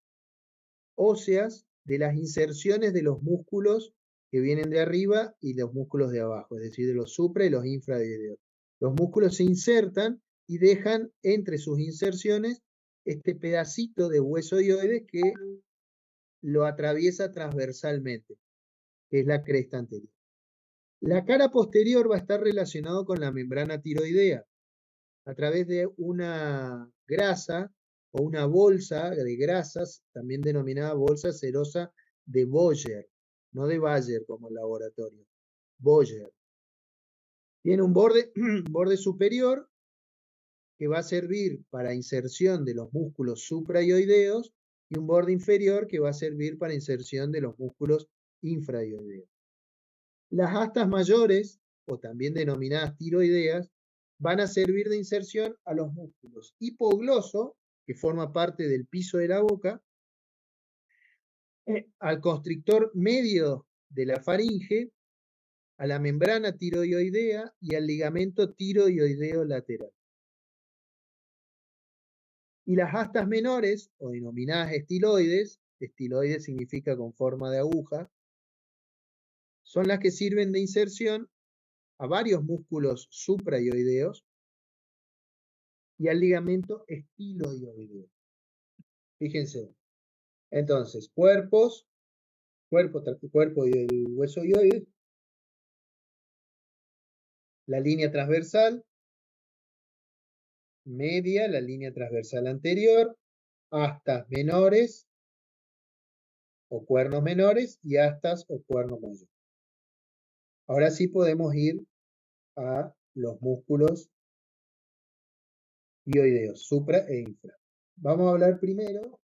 óseas de las inserciones de los músculos que vienen de arriba y los músculos de abajo, es decir, de los supra y los infradioideos. Los músculos se insertan y dejan entre sus inserciones este pedacito de hueso dioides que lo atraviesa transversalmente, que es la cresta anterior. La cara posterior va a estar relacionado con la membrana tiroidea a través de una grasa o una bolsa de grasas, también denominada bolsa serosa de Boyer, no de Bayer como el laboratorio, Boyer. Tiene un borde, borde superior que va a servir para inserción de los músculos suprayoideos y un borde inferior que va a servir para inserción de los músculos infrayoideos. Las astas mayores, o también denominadas tiroideas, van a servir de inserción a los músculos hipogloso, que forma parte del piso de la boca, al constrictor medio de la faringe, a la membrana tiroidea y al ligamento tiroideo lateral. Y las astas menores, o denominadas estiloides significa con forma de aguja, son las que sirven de inserción a varios músculos suprayoideos y al ligamento estiloideo. Fíjense. Entonces, cuerpo y el hueso hioides, la línea transversal, media, la línea transversal anterior, astas menores o cuernos menores y astas o cuernos mayores. Ahora sí podemos ir a los músculos hioideos, supra e infra. Vamos a hablar primero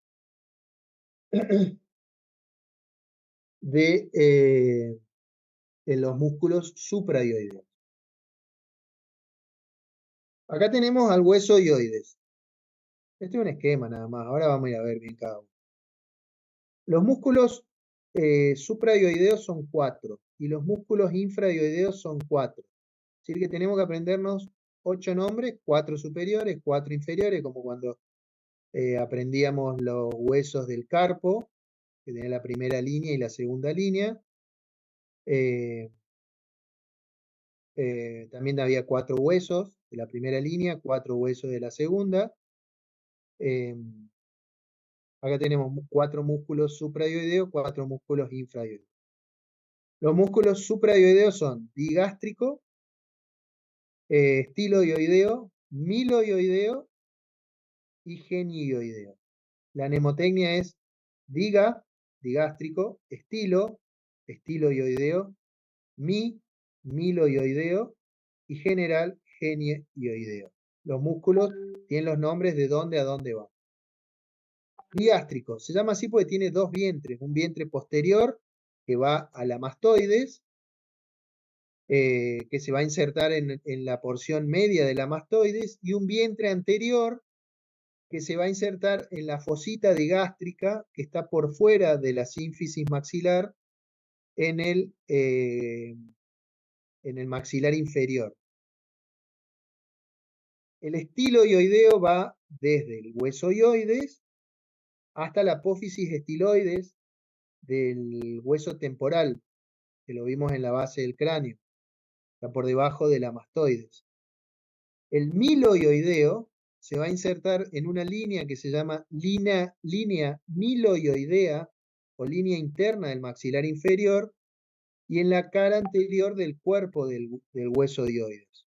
de los músculos suprayoideos. Acá tenemos al hueso hioides. Este es un esquema nada más, ahora vamos a ir a ver bien cada uno. Los músculos suprayoideos son 4 y los músculos infrayoideos son 4. Es decir que tenemos que aprendernos 8 nombres, 4 superiores, 4 inferiores, como cuando aprendíamos los huesos del carpo, que tenía la primera línea y la segunda línea. También había 4 huesos de la primera línea, 4 huesos de la segunda. Acá tenemos 4 músculos suprayoideos, 4 músculos infrayoideos. Los músculos suprayoideos son digástrico, estiloioideo, miloioideo y genioideo. La mnemotecnia es digástrico, estiloioideo, miloioideo y general, genioideo. Los músculos tienen los nombres de dónde a dónde van. Digástrico, se llama así porque tiene dos vientres, un vientre posterior que va a la mastoides, que se va a insertar en la porción media de la mastoides, y un vientre anterior que se va a insertar en la fosita digástrica que está por fuera de la sínfisis maxilar en el maxilar inferior. El estilo hioideo va desde el hueso hioides hasta la apófisis estiloides del hueso temporal, que lo vimos en la base del cráneo, está por debajo de la mastoides. El milohioideo se va a insertar en una línea que se llama línea milohioidea o línea interna del maxilar inferior y en la cara anterior del cuerpo del hueso dioides.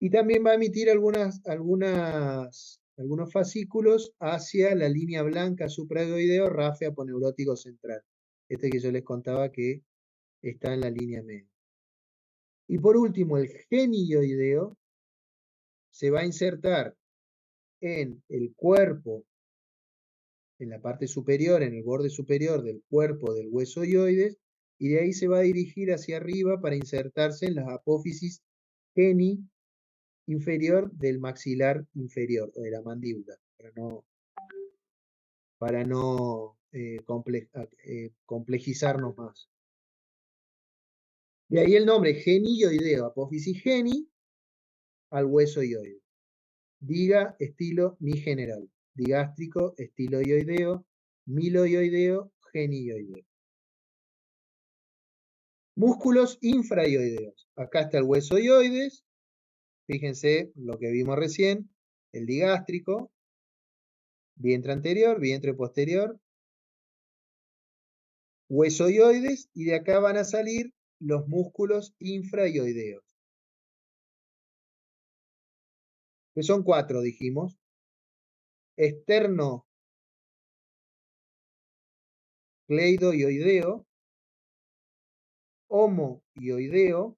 Y también va a emitir algunos fascículos hacia la línea blanca suprayoideo rafe aponeurótico central. Este que yo les contaba que está en la línea media. Y por último, el genioideo se va a insertar en el cuerpo, en la parte superior, en el borde superior del cuerpo del hueso hioides, y de ahí se va a dirigir hacia arriba para insertarse en las apófisis geni inferior del maxilar inferior o de la mandíbula, para no complejizarnos más. De ahí el nombre genioideo, apófisis geni al hueso hioide. Diga estilo mi general. Digástrico, estilo hioideo, milohioideo, genioideo. Músculos infrahioideos. Acá está el hueso hioides. Fíjense lo que vimos recién. El digástrico, vientre anterior, vientre posterior, hueso hioides, y de acá van a salir los músculos infrahioideos. Que son 4, dijimos. Esternocleidoioideo, homoioideo,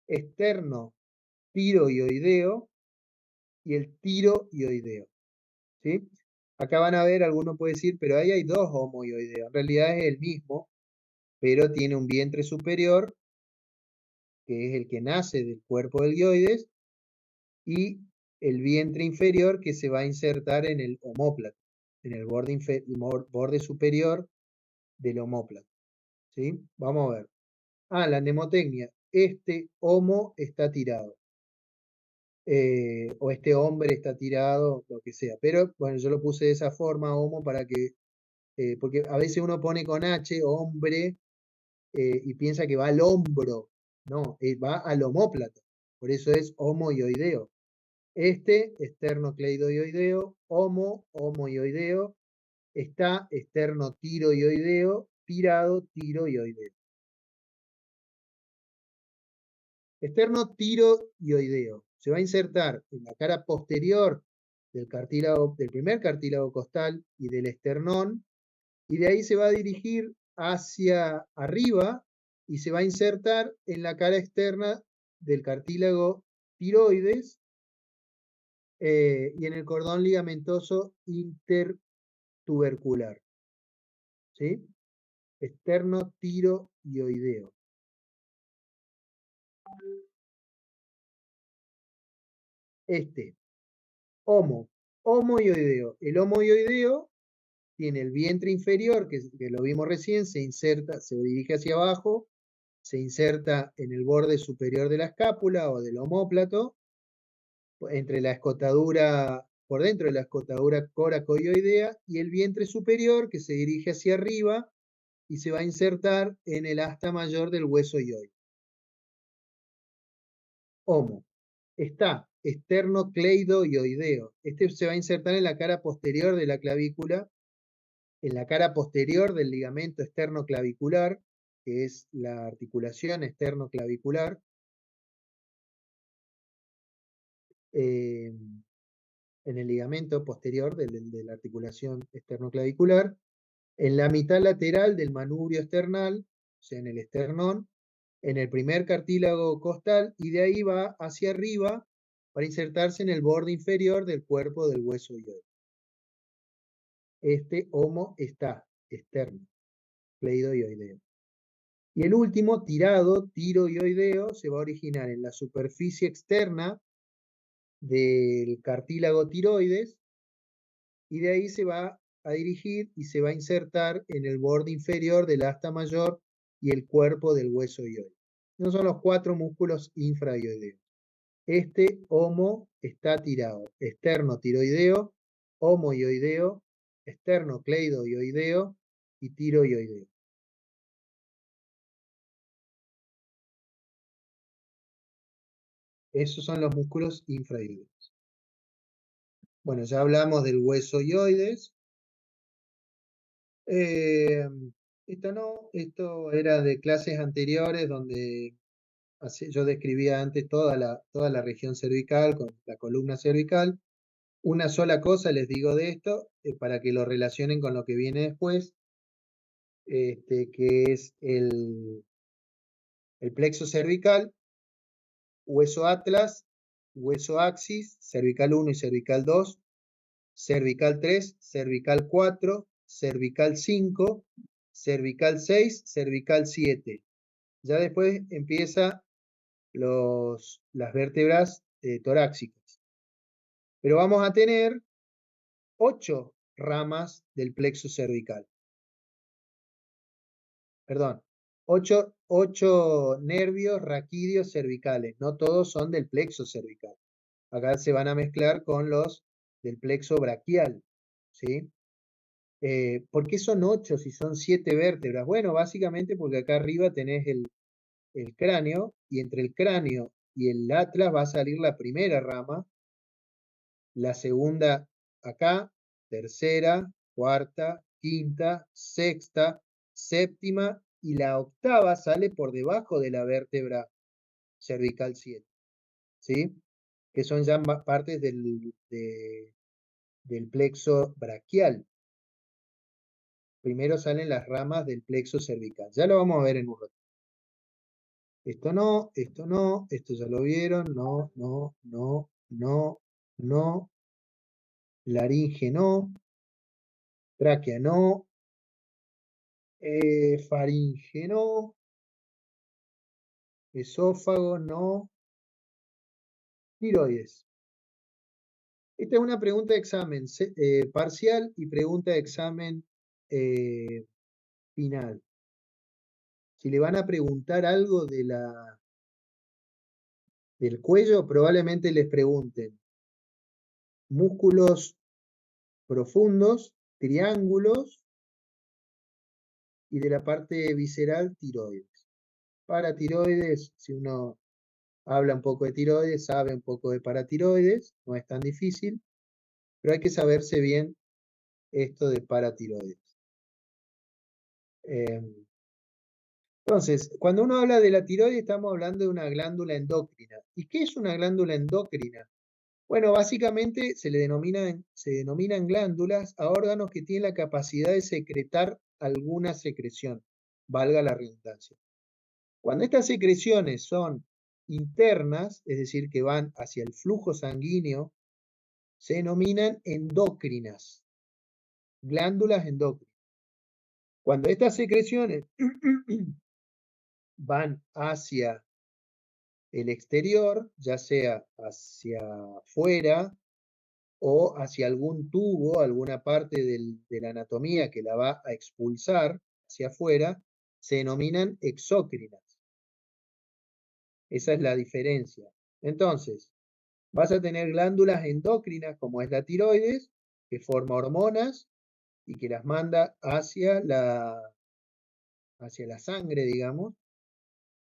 esternotiroioideo y el tiroioideo. ¿Sí? Acá van a ver, alguno puede decir, pero ahí hay 2 homoioideos. En realidad es el mismo, pero tiene un vientre superior, que es el que nace del cuerpo del hioides, y el vientre inferior que se va a insertar en el omóplato, en el borde superior del omóplato. ¿Sí? Vamos a ver. La mnemotecnia. Este homo está tirado. O este hombre está tirado, lo que sea. Pero bueno, yo lo puse de esa forma, homo, para que, porque a veces uno pone con H, hombre, y piensa que va al hombro. No, va al omóplato. Por eso es homoioideo. Este, esternocleidoioideo, homoioideo, está esternotiroioideo, tirado, tiroioideo. Esternotiroioideo se va a insertar en la cara posterior del primer cartílago costal y del esternón, y de ahí se va a dirigir hacia arriba y se va a insertar en la cara externa del cartílago tiroides y en el cordón ligamentoso intertubercular. ¿Sí? Esternotiroioideo. Este, homoioideo. El homoioideo tiene el vientre inferior, que lo vimos recién, se inserta, se dirige hacia abajo, se inserta en el borde superior de la escápula o del omóplato, entre la escotadura, por dentro de la escotadura coracoidea, y el vientre superior que se dirige hacia arriba y se va a insertar en el asta mayor del hueso hioide. Homo. Está esternocleidoioideo. Este se va a insertar en la cara posterior de la clavícula, en la cara posterior del ligamento esternoclavicular, que es la articulación esternoclavicular. En el ligamento posterior de la articulación esternoclavicular, en la mitad lateral del manubrio esternal, o sea, en el esternón, en el primer cartílago costal, y de ahí va hacia arriba para insertarse en el borde inferior del cuerpo del hueso hioide. Este homo está externo, cleidoioideo. Y el último, tirado, tiroioideo, se va a originar en la superficie externa del cartílago tiroides y de ahí se va a dirigir y se va a insertar en el borde inferior del asta mayor y el cuerpo del hueso hioide. Esos son los 4 músculos infrahioideos. Este homo está tirado, esternotiroideo, homoioideo, esternocleidoioideo y tiroioideo. Esos son los músculos infrahioideos. Bueno, ya hablamos del hueso hioides. Esto era de clases anteriores donde yo describía antes toda la región cervical con la columna cervical. Una sola cosa les digo de esto, para que lo relacionen con lo que viene después, que es el plexo cervical, hueso atlas, hueso axis, cervical 1 y cervical 2, cervical 3, cervical 4, cervical 5, cervical 6, cervical 7. Ya después empieza las vértebras torácicas. Pero vamos a tener 8 ramas del plexo cervical. Perdón, 8 nervios raquídeos cervicales. No todos son del plexo cervical. Acá se van a mezclar con los del plexo braquial. ¿Sí? ¿Por qué son 8 si son 7 vértebras? Bueno, básicamente porque acá arriba tenés el cráneo y entre el cráneo y el atlas va a salir la primera rama, la segunda acá, tercera, cuarta, quinta, sexta, séptima y la octava sale por debajo de la vértebra cervical 7, ¿sí? Que son ya partes del plexo braquial. Primero salen las ramas del plexo cervical. Ya lo vamos a ver en un rato. Esto no, esto ya lo vieron, no, no, no, no, no, laringe no, tráquea no, faringe no, esófago no, tiroides. Esta es una pregunta de examen parcial y pregunta de examen final. Si le van a preguntar algo del cuello, probablemente les pregunten músculos profundos, triángulos y de la parte visceral, tiroides. Paratiroides, si uno habla un poco de tiroides, sabe un poco de paratiroides, no es tan difícil, pero hay que saberse bien esto de paratiroides. Entonces, cuando uno habla de la tiroides, estamos hablando de una glándula endocrina. ¿Y qué es una glándula endocrina? Bueno, básicamente se denominan glándulas a órganos que tienen la capacidad de secretar alguna secreción, valga la redundancia. Cuando estas secreciones son internas, es decir, que van hacia el flujo sanguíneo, se denominan endócrinas, glándulas endócrinas. Cuando estas secreciones van hacia el exterior, ya sea hacia afuera o hacia algún tubo, alguna parte de la anatomía que la va a expulsar hacia afuera, se denominan exócrinas. Esa es la diferencia. Entonces, vas a tener glándulas endócrinas, como es la tiroides, que forma hormonas y que las manda hacia la sangre, digamos.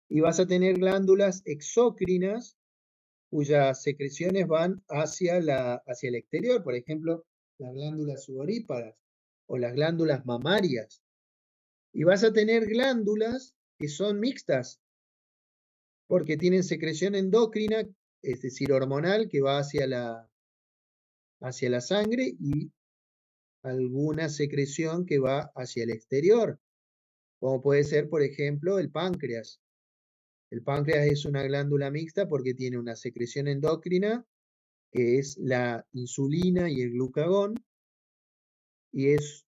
Y vas a tener glándulas exócrinas, cuyas secreciones van hacia el exterior, por ejemplo, las glándulas sudoríparas o las glándulas mamarias. Y vas a tener glándulas que son mixtas, porque tienen secreción endocrina, es decir, hormonal, que va hacia la sangre y alguna secreción que va hacia el exterior, como puede ser, por ejemplo, el páncreas. El páncreas es una glándula mixta porque tiene una secreción endocrina, que es la insulina y el glucagón, y es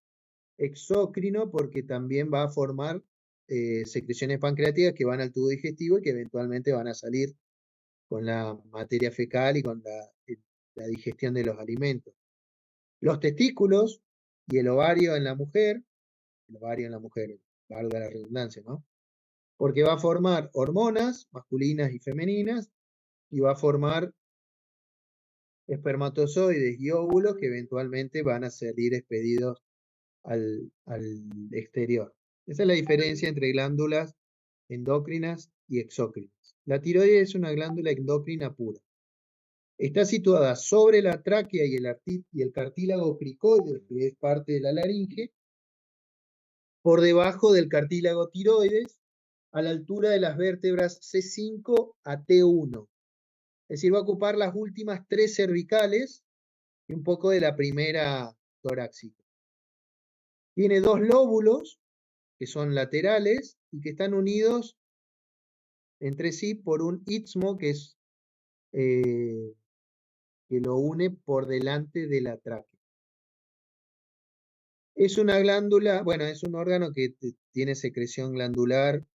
exócrino porque también va a formar secreciones pancreáticas que van al tubo digestivo y que eventualmente van a salir con la materia fecal y con la digestión de los alimentos. Los testículos y el ovario en la mujer, valga la redundancia, ¿no? Porque va a formar hormonas masculinas y femeninas y va a formar espermatozoides y óvulos que eventualmente van a salir expedidos al exterior. Esa es la diferencia entre glándulas endócrinas y exócrinas. La tiroides es una glándula endocrina pura. Está situada sobre la tráquea y el cartílago cricoide, que es parte de la laringe, por debajo del cartílago tiroides, a la altura de las vértebras C5 a T1. Es decir, va a ocupar las últimas 3 cervicales y un poco de la primera torácica. Tiene 2 lóbulos, que son laterales y que están unidos entre sí por un istmo que lo une por delante de la tráquea. Es una glándula, bueno, es un órgano que tiene secreción glandular,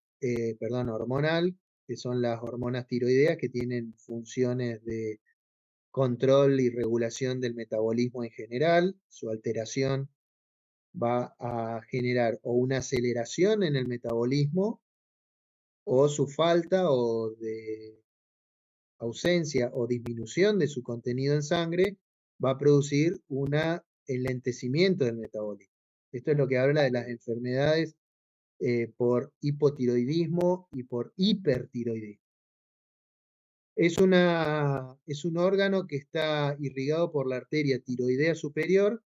hormonal, que son las hormonas tiroideas que tienen funciones de control y regulación del metabolismo en general. Su alteración va a generar o una aceleración en el metabolismo o su falta o de ausencia o disminución de su contenido en sangre va a producir un enlentecimiento del metabolismo. Esto es lo que habla de las enfermedades por hipotiroidismo y por hipertiroidismo. Es un órgano que está irrigado por la arteria tiroidea superior,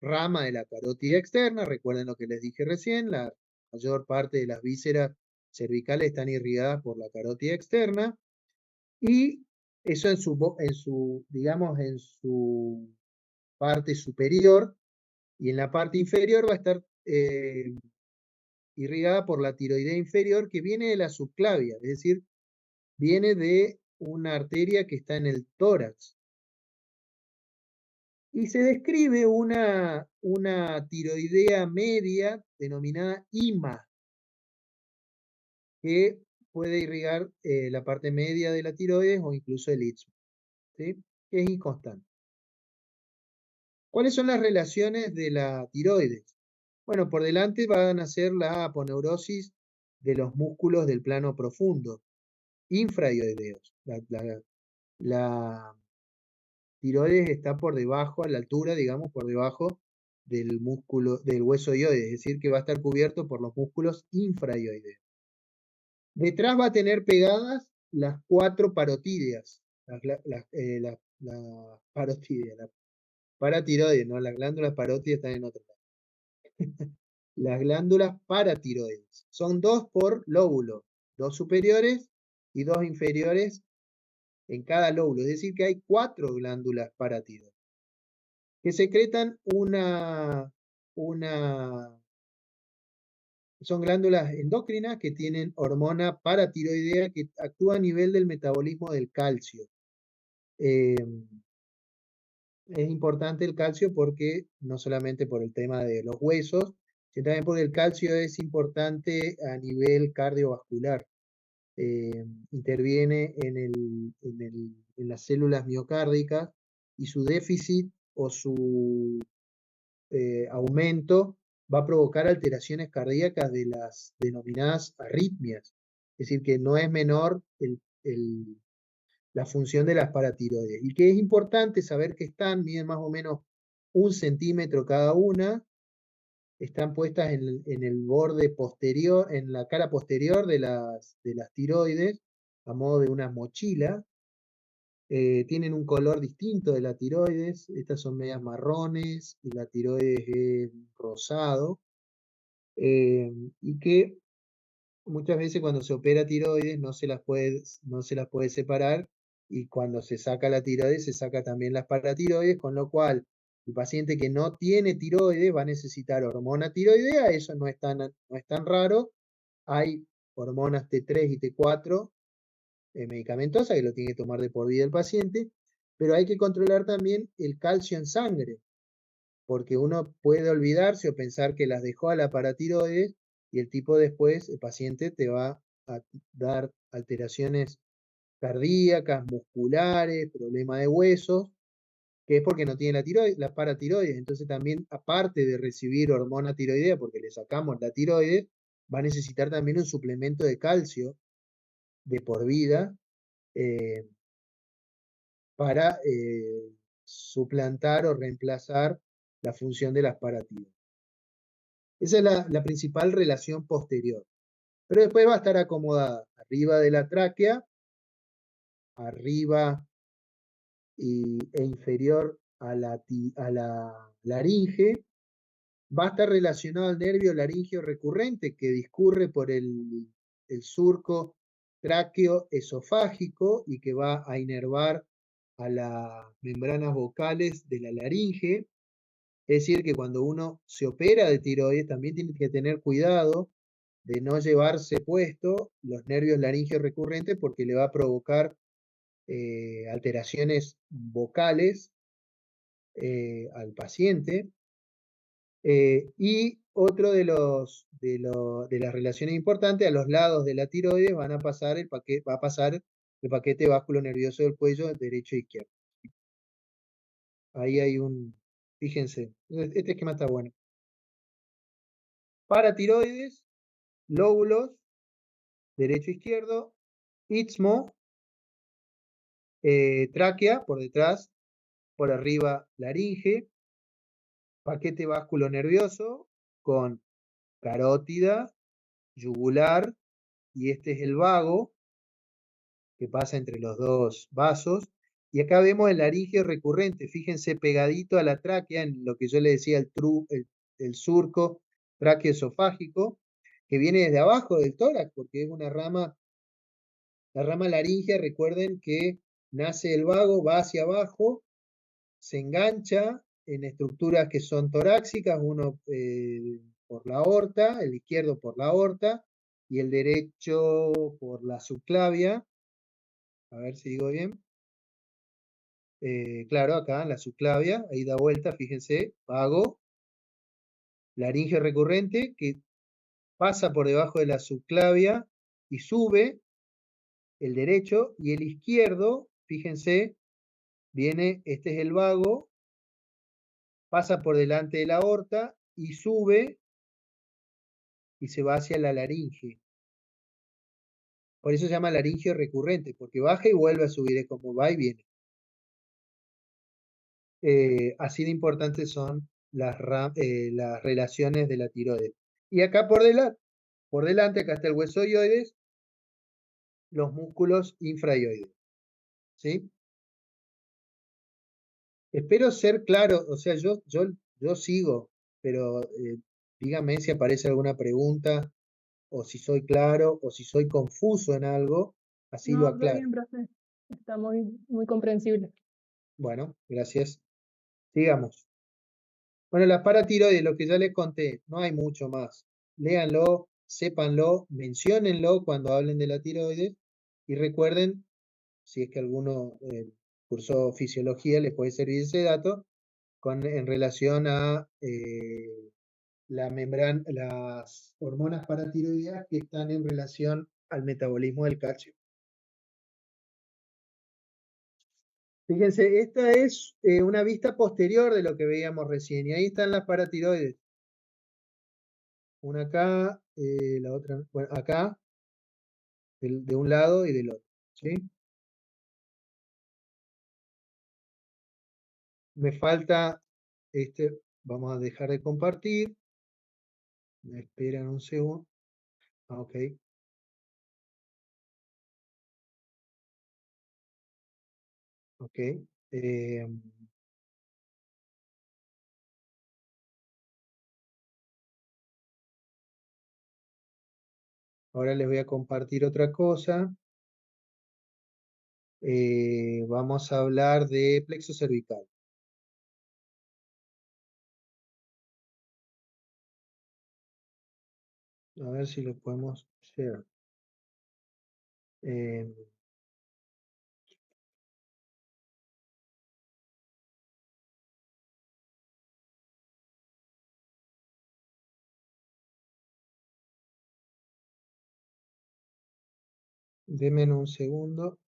rama de la carótida externa. Recuerden lo que les dije recién, la mayor parte de las vísceras cervicales están irrigadas por la carótida externa. Y eso en su parte superior, y en la parte inferior va a estar irrigada por la tiroidea inferior, que viene de la subclavia, es decir, viene de una arteria que está en el tórax. Y se describe una tiroidea media denominada IMA, que puede irrigar la parte media de la tiroides o incluso el istmo, ¿sí? Que es inconstante. ¿Cuáles son las relaciones de la tiroides? Bueno, por delante van a ser la aponeurosis de los músculos del plano profundo, infraioideos. La tiroides está por debajo, a la altura, digamos, por debajo del músculo, del hueso ioide, es decir, que va a estar cubierto por los músculos infraioideos. Detrás va a tener pegadas las 4 parotídeas, la paratiroides, ¿no? Las glándulas parótidas están en otro lado. Las glándulas paratiroides. Son 2 por lóbulo, 2 superiores y 2 inferiores en cada lóbulo. Es decir, que hay 4 glándulas paratiroides que secretan son glándulas endócrinas que tienen hormona paratiroidea que actúa a nivel del metabolismo del calcio. Es importante el calcio porque no solamente por el tema de los huesos, sino también porque el calcio es importante a nivel cardiovascular. Interviene en las células miocárdicas y su déficit o su aumento va a provocar alteraciones cardíacas de las denominadas arritmias. Es decir, que no es menor la función de las paratiroides. Y que es importante saber que miden más o menos 1 centímetro cada una, están puestas en el borde posterior, en la cara posterior de las tiroides, a modo de una mochila. Tienen un color distinto de la tiroides, estas son medias marrones y la tiroides es rosado, y que muchas veces cuando se opera tiroides no se las puede separar, y cuando se saca la tiroides se saca también las paratiroides, con lo cual el paciente que no tiene tiroides va a necesitar hormona tiroidea. Eso no es tan raro. Hay hormonas T3 y T4 medicamentosa que lo tiene que tomar de por vida el paciente, pero hay que controlar también el calcio en sangre, porque uno puede olvidarse o pensar que las dejó a la paratiroides y el tipo después, el paciente te va a dar alteraciones cardíacas, musculares, problema de huesos, que es porque no tiene la paratiroides. Entonces también, aparte de recibir hormona tiroidea, porque le sacamos la tiroides, va a necesitar también un suplemento de calcio de por vida eh, para suplantar o reemplazar la función de las paratiroides. Esa es la principal relación posterior. Pero después va a estar acomodada arriba de la tráquea, arriba e inferior a la laringe. Va a estar relacionado al nervio laringeo recurrente que discurre por el surco tráqueo-esofágico y que va a inervar a las membranas vocales de la laringe. Es decir, que cuando uno se opera de tiroides también tiene que tener cuidado de no llevarse puesto los nervios laringeos recurrentes porque le va a provocar alteraciones vocales al paciente. Y otro de las relaciones importantes, a los lados de la tiroides va a pasar el paquete vasculo nervioso del cuello derecho e izquierdo. Ahí hay fíjense, este esquema está bueno. Paratiroides, lóbulos, derecho e izquierdo, istmo, tráquea por detrás, por arriba laringe, paquete vasculo nervioso con carótida, yugular, y este es el vago que pasa entre los dos vasos. Y acá vemos el laringio recurrente, fíjense pegadito a la tráquea, en lo que yo le decía el surco tráqueo-esofágico, que viene desde abajo del tórax, porque es la rama laringea, recuerden que nace el vago, va hacia abajo, se engancha en estructuras que son torácicas, uno por la aorta, el izquierdo por la aorta y el derecho por la subclavia. A ver si digo bien. Claro, acá en la subclavia, ahí da vuelta, fíjense, vago, laringe recurrente, que pasa por debajo de la subclavia y sube el derecho, y el izquierdo, fíjense, este es el vago, pasa por delante de la aorta y sube y se va hacia la laringe. Por eso se llama laringio recurrente, porque baja y vuelve a subir, es como va y viene. Así de importantes son las relaciones de la tiroides. Y acá por delante, acá está el hueso ioides, los músculos infraioides. ¿Sí? Espero ser claro, o sea, yo sigo, pero dígame si aparece alguna pregunta, o si soy claro, o si soy confuso en algo, así lo No, está aclaro. bien, profe. Está muy comprensible. Bueno, gracias. Sigamos. Bueno, las paratiroides, lo que ya les conté, no hay mucho más. Léanlo, sépanlo, menciónenlo cuando hablen de la tiroides y recuerden, si es que alguno cursó fisiología, les puede servir ese dato en relación a las hormonas paratiroideas que están en relación al metabolismo del calcio. Fíjense, esta es una vista posterior de lo que veíamos recién, y ahí están las paratiroides. Una acá, la otra, bueno, acá, de un lado y del otro, ¿sí? Me falta vamos a dejar de compartir. Me esperan un segundo. Ok. Ok. Ahora les voy a compartir otra cosa. Vamos a hablar de plexo cervical. A ver si lo podemos share. Eh, Denme un segundo.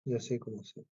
Ya sé cómo hacer.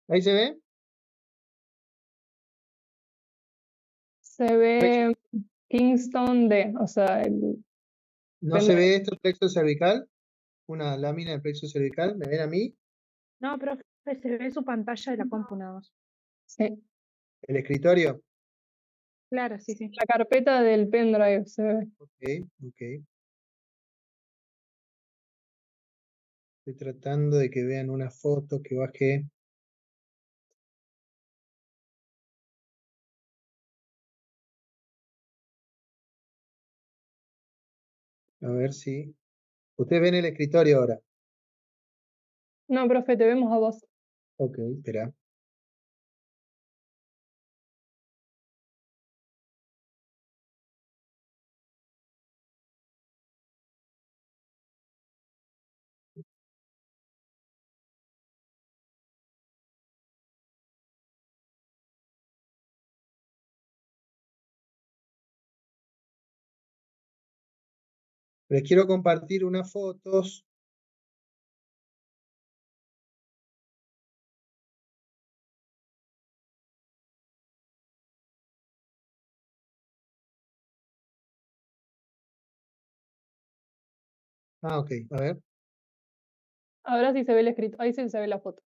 ¿Ahí se ve? Se ve Kingston D, o sea, el ¿No se pendrive. ve esto, el plexo cervical? Una lámina del plexo cervical, ¿me ven a mí? No, profe, se ve su pantalla de la compu nada más. Sí, ¿El escritorio? Claro, sí, sí. la carpeta del pendrive se ve. Ok, ok. Estoy tratando de que vean una foto que bajé. A ver si... Ustedes ven el escritorio ahora. No, profe, te vemos a vos. Ok, espera. Les quiero compartir unas fotos. Ah, ok, a ver. Ahora sí se ve el escrito, ahí sí se ve la foto.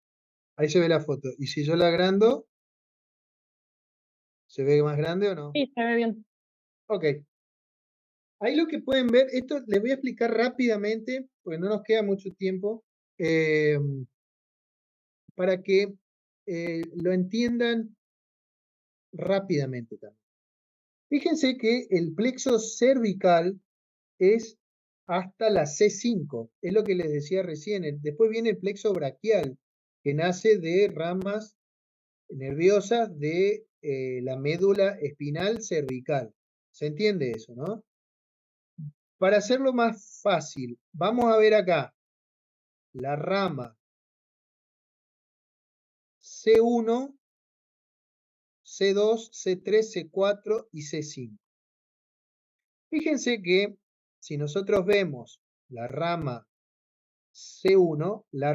Ahí se ve la foto. Y si yo la agrando, ¿se ve más grande o no? Sí, se ve bien. Ok. Ahí lo que pueden ver, esto les voy a explicar rápidamente, porque no nos queda mucho tiempo, eh, para que lo entiendan rápidamente también. Fíjense que el plexo cervical es hasta la C5, es lo que les decía recién. Después viene el plexo braquial, que nace de ramas nerviosas de la médula espinal cervical. ¿Se entiende eso, no? Para hacerlo más fácil, vamos a ver acá la rama C1, C2, C3, C4 y C5. Fíjense que si nosotros vemos la rama C1, la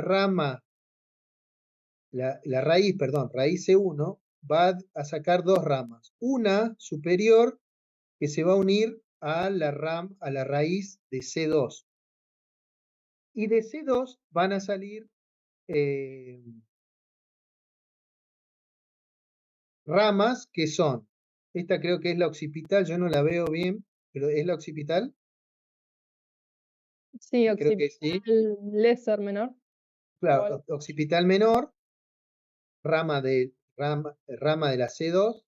raíz, perdón, raíz C1 va a sacar dos ramas. Una superior que se va a unir a la raíz de C2. Y de C2 van a salir ramas que son, esta creo que es la occipital, yo no la veo bien, pero ¿es la occipital? Sí, Creo que occipital, sí. lesser menor. Claro, occipital menor, rama de la C2,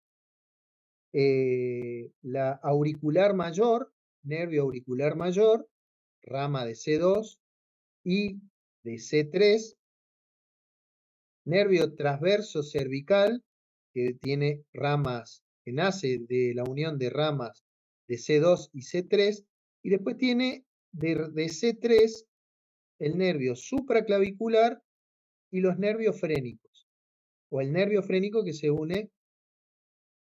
la auricular mayor, nervio auricular mayor, rama de C2 y de C3, nervio transverso cervical, que tiene ramas, que nace de la unión de ramas de C2 y C3, y después tiene de C3 el nervio supraclavicular y los nervios frénicos, o el nervio frénico que se une,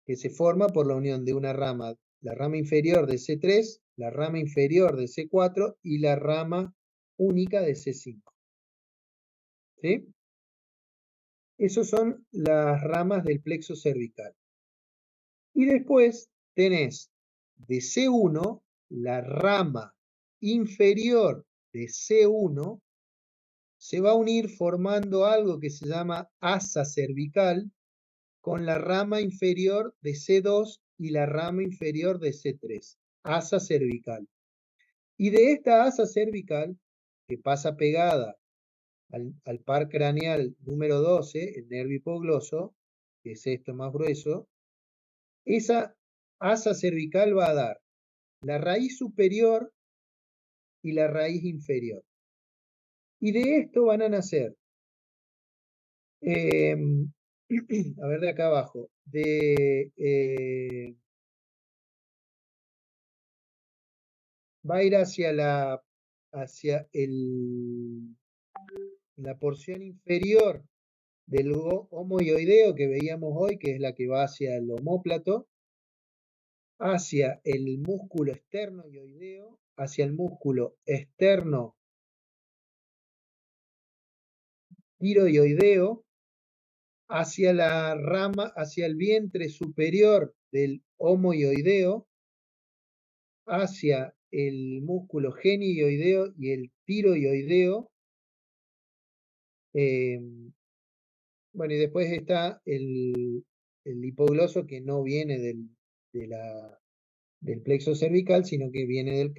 que se forma por la unión de una rama, la rama inferior de C3, la rama inferior de C4 y la rama única de C5. ¿Sí? Esas son las ramas del plexo cervical. Y después tenés de C1, la rama inferior de C1 se va a unir formando algo que se llama asa cervical con la rama inferior de C2 y la rama inferior de C3, asa cervical. Y de esta asa cervical, que pasa pegada al par craneal número 12, el nervio hipogloso, que es esto más grueso, esa asa cervical va a dar la raíz superior y la raíz inferior. Y de esto van a nacer, a ver de acá abajo, va a ir hacia la porción inferior del homoioideo que veíamos hoy, que es la que va hacia el omóplato, hacia el músculo esternoioideo, hacia el músculo externo tiroideo, hacia la rama, hacia el vientre superior del homoioideo, hacia el músculo genioideo y el tiroioideo. Bueno, y después está el hipogloso, que no viene del plexo cervical, sino que viene del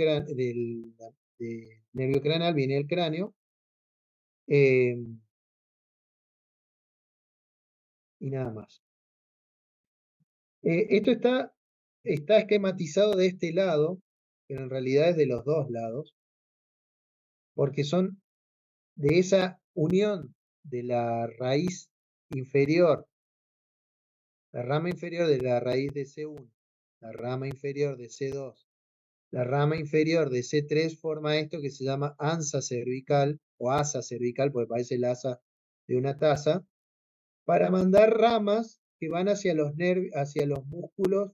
nervio craneal, viene del cráneo. Y nada más. Esto está esquematizado de este lado, pero en realidad es de los dos lados, porque son de esa unión de la raíz inferior, la rama inferior de la raíz de C1, la rama inferior de C2, la rama inferior de C3, forma esto que se llama ansa cervical o asa cervical, porque parece el asa de una taza, para mandar ramas que van hacia los hacia los músculos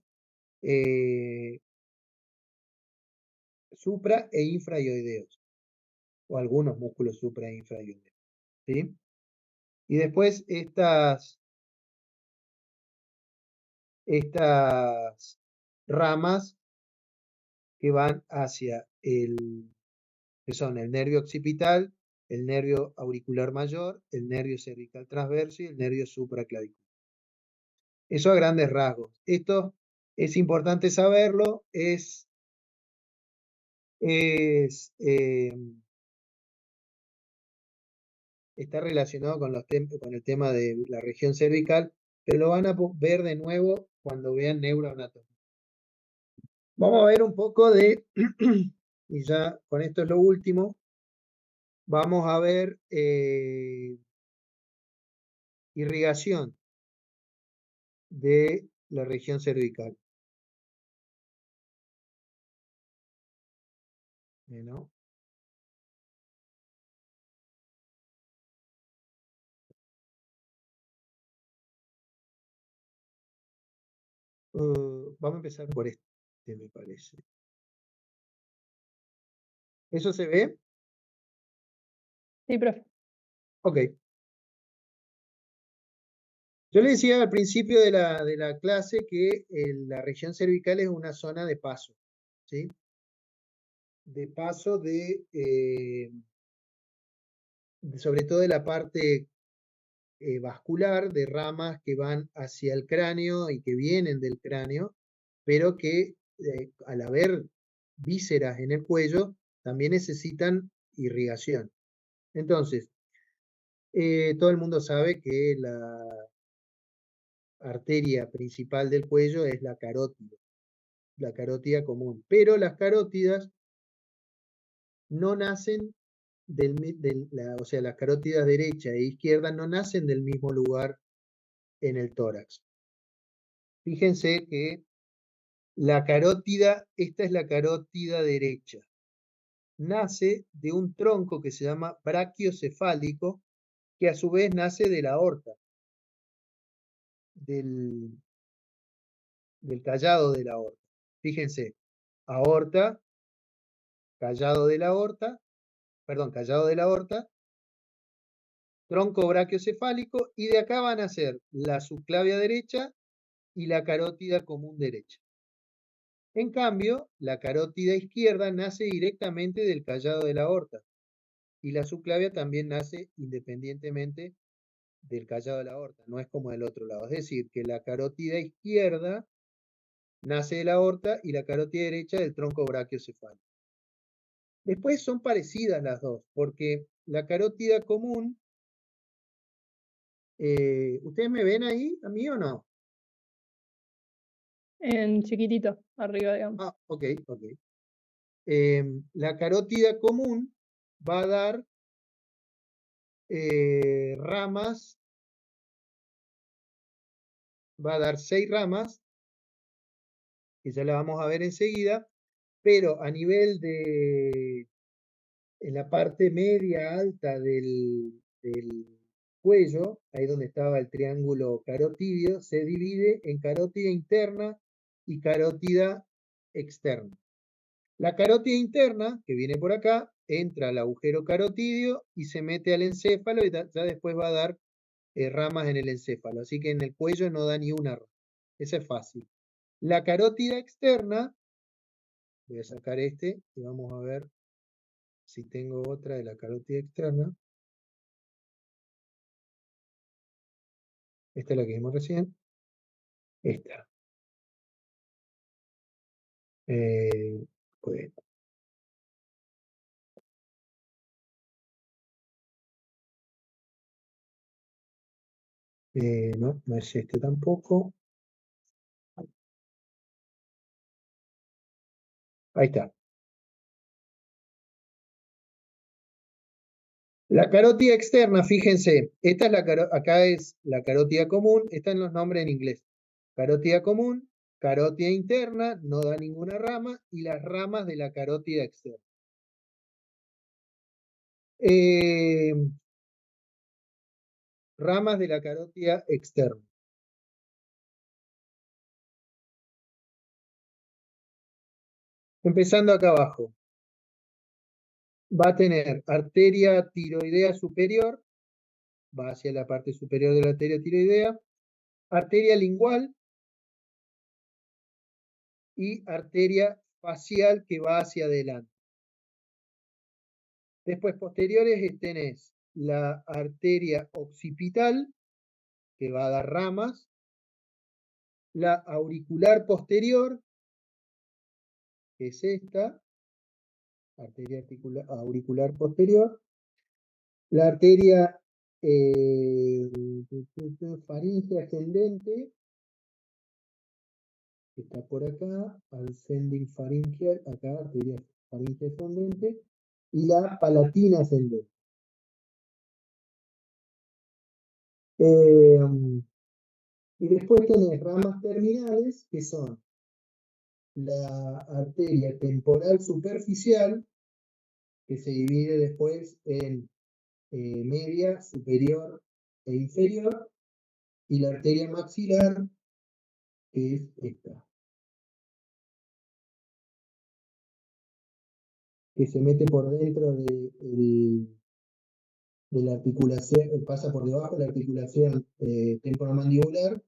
supra e infraioideos, o algunos músculos supra e infraioideos, ¿sí? Y después estas ramas que van hacia que son el nervio occipital, el nervio auricular mayor, el nervio cervical transverso y el nervio supraclavicular. Eso a grandes rasgos. Esto es importante saberlo, está relacionado con el tema de la región cervical, pero lo van a ver de nuevo cuando vean neuroanatomía. Vamos a ver un poco de, y ya con esto es lo último, vamos a ver irrigación de la región cervical. Bueno. Vamos a empezar por este, me parece. ¿Eso se ve? Sí, profe. Ok. Yo le decía al principio de la clase que la región cervical es una zona de paso, ¿sí? De paso sobre todo de la parte vascular, de ramas que van hacia el cráneo y que vienen del cráneo, pero que al haber vísceras en el cuello, también necesitan irrigación. Entonces, todo el mundo sabe que la arteria principal del cuello es la carótida común, pero las carótidas no nacen o sea, las carótidas derecha e izquierda no nacen del mismo lugar en el tórax. Fíjense que la carótida, esta es la carótida derecha, nace de un tronco que se llama brachiocefálico, que a su vez nace de la aorta, del callado de la aorta. Fíjense, aorta, callado de la aorta, tronco brachiocefálico, y de acá van a ser la subclavia derecha y la carótida común derecha. En cambio, la carótida izquierda nace directamente del callado de la aorta, y la subclavia también nace independientemente del callado de la aorta, no es como del otro lado. Es decir, que la carótida izquierda nace de la aorta y la carótida derecha del tronco brachiocefálico. Después son parecidas las dos, porque la carótida común, ¿ustedes me ven ahí, a mí o no? En chiquitito, arriba, digamos. Ah, ok. La carótida común va a dar ramas, va a dar 6 ramas, que ya la vamos a ver enseguida, pero a nivel en la parte media alta del cuello, ahí donde estaba el triángulo carotidio, se divide en carótida interna y carótida externa. La carótida interna, que viene por acá, entra al agujero carotidio y se mete al encéfalo, y ya después va a dar ramas en el encéfalo, así que en el cuello no da ni una rama. Esa es fácil. La carótida externa, voy a sacar este y vamos a ver si tengo otra de la carótida externa. Esta es la que vimos recién. Esta. Pues, no, no es este tampoco. Ahí está. La carótida externa, fíjense, esta es acá es la carótida común, están los nombres en inglés. Carótida común, carótida interna, no da ninguna rama, y las ramas de la carótida externa. Ramas de la carótida externa. Empezando acá abajo. Va a tener arteria tiroidea superior, va hacia la parte superior de la arteria tiroidea, arteria lingual y arteria facial que va hacia adelante. Después posteriores tenés la arteria occipital, que va a dar ramas, la auricular posterior, que es esta, arteria auricular posterior, la arteria faringe ascendente, que está por acá, ascending pharyngeal, acá, arteria faringe ascendente, y la palatina ascendente. Y después tenés ramas terminales, que son la arteria temporal superficial, que se divide después en media, superior e inferior, y la arteria maxilar, que es esta, que se mete por dentro de la articulación, pasa por debajo de la articulación temporomandibular,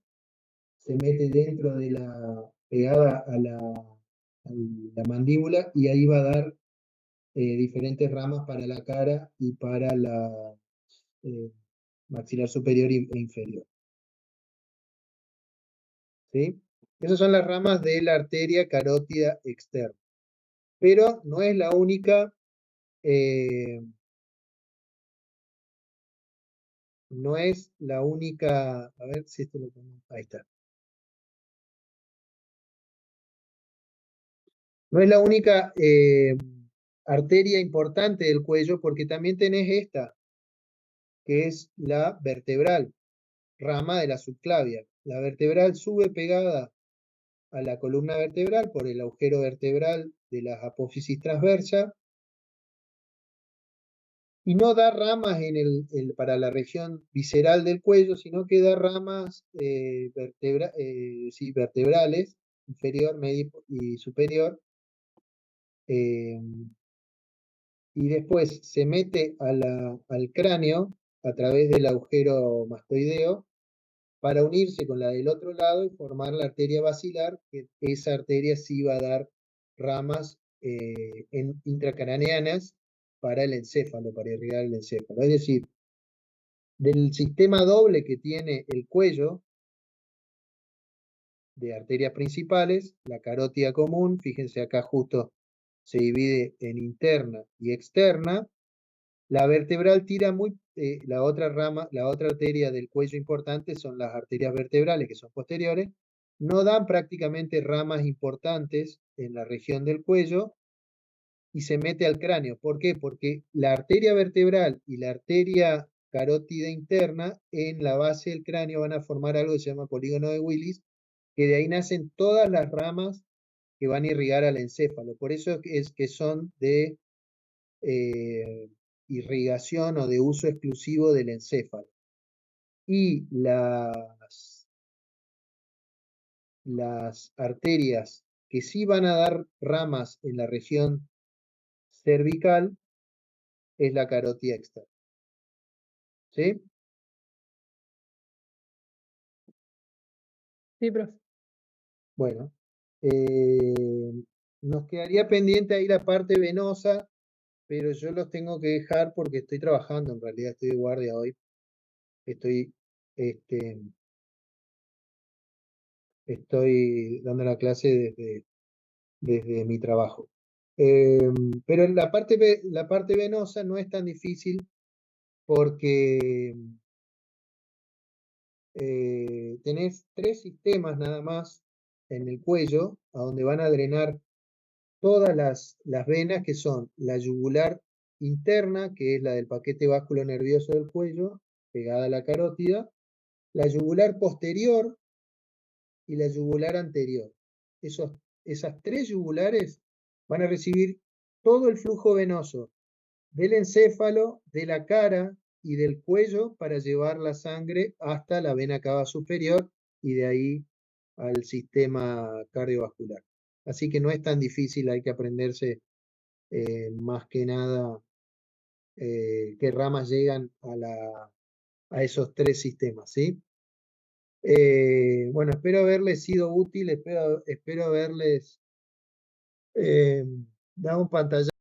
se mete dentro de pegada a la mandíbula, y ahí va a dar diferentes ramas para la cara y para la maxilar superior e inferior. ¿Sí? Esas son las ramas de la arteria carótida externa. Pero no es la única, no es la única, a ver si esto lo pongo, ahí está. No es la única arteria importante del cuello, porque también tenés esta, que es la vertebral, rama de la subclavia. La vertebral sube pegada a la columna vertebral por el agujero vertebral de la apófisis transversa, y no da ramas para la región visceral del cuello, sino que da ramas vertebrales, inferior, medio y superior, y después se mete al cráneo a través del agujero mastoideo para unirse con la del otro lado y formar la arteria basilar, que esa arteria sí va a dar ramas intracraneanas para el encéfalo, para irrigar el encéfalo. Es decir, del sistema doble que tiene el cuello de arterias principales, la carótida común, fíjense acá justo se divide en interna y externa. La vertebral tira la otra rama, la otra arteria del cuello importante son las arterias vertebrales, que son posteriores. No dan prácticamente ramas importantes en la región del cuello y se mete al cráneo. ¿Por qué? Porque la arteria vertebral y la arteria carótida interna en la base del cráneo van a formar algo que se llama polígono de Willis, que de ahí nacen todas las ramas que van a irrigar al encéfalo. Por eso es que son de irrigación o de uso exclusivo del encéfalo. Y las arterias que sí van a dar ramas en la región cervical es la carótida externa. ¿Sí? Sí, profe. Bueno, nos quedaría pendiente ahí la parte venosa, pero yo los tengo que dejar porque estoy trabajando, en realidad estoy de guardia hoy. Estoy dando la clase desde mi trabajo. Pero la parte venosa no es tan difícil porque tenés 3 sistemas nada más en el cuello, a donde van a drenar todas las venas, que son la yugular interna, que es la del paquete vasculonervioso del cuello, pegada a la carótida, la yugular posterior y la yugular anterior. Esas 3 yugulares van a recibir todo el flujo venoso del encéfalo, de la cara y del cuello para llevar la sangre hasta la vena cava superior y de ahí al sistema cardiovascular. Así que no es tan difícil, hay que aprenderse más que nada qué ramas llegan a esos 3 sistemas, ¿sí? Bueno, espero haberles sido útil, espero haberles dado un pantallazo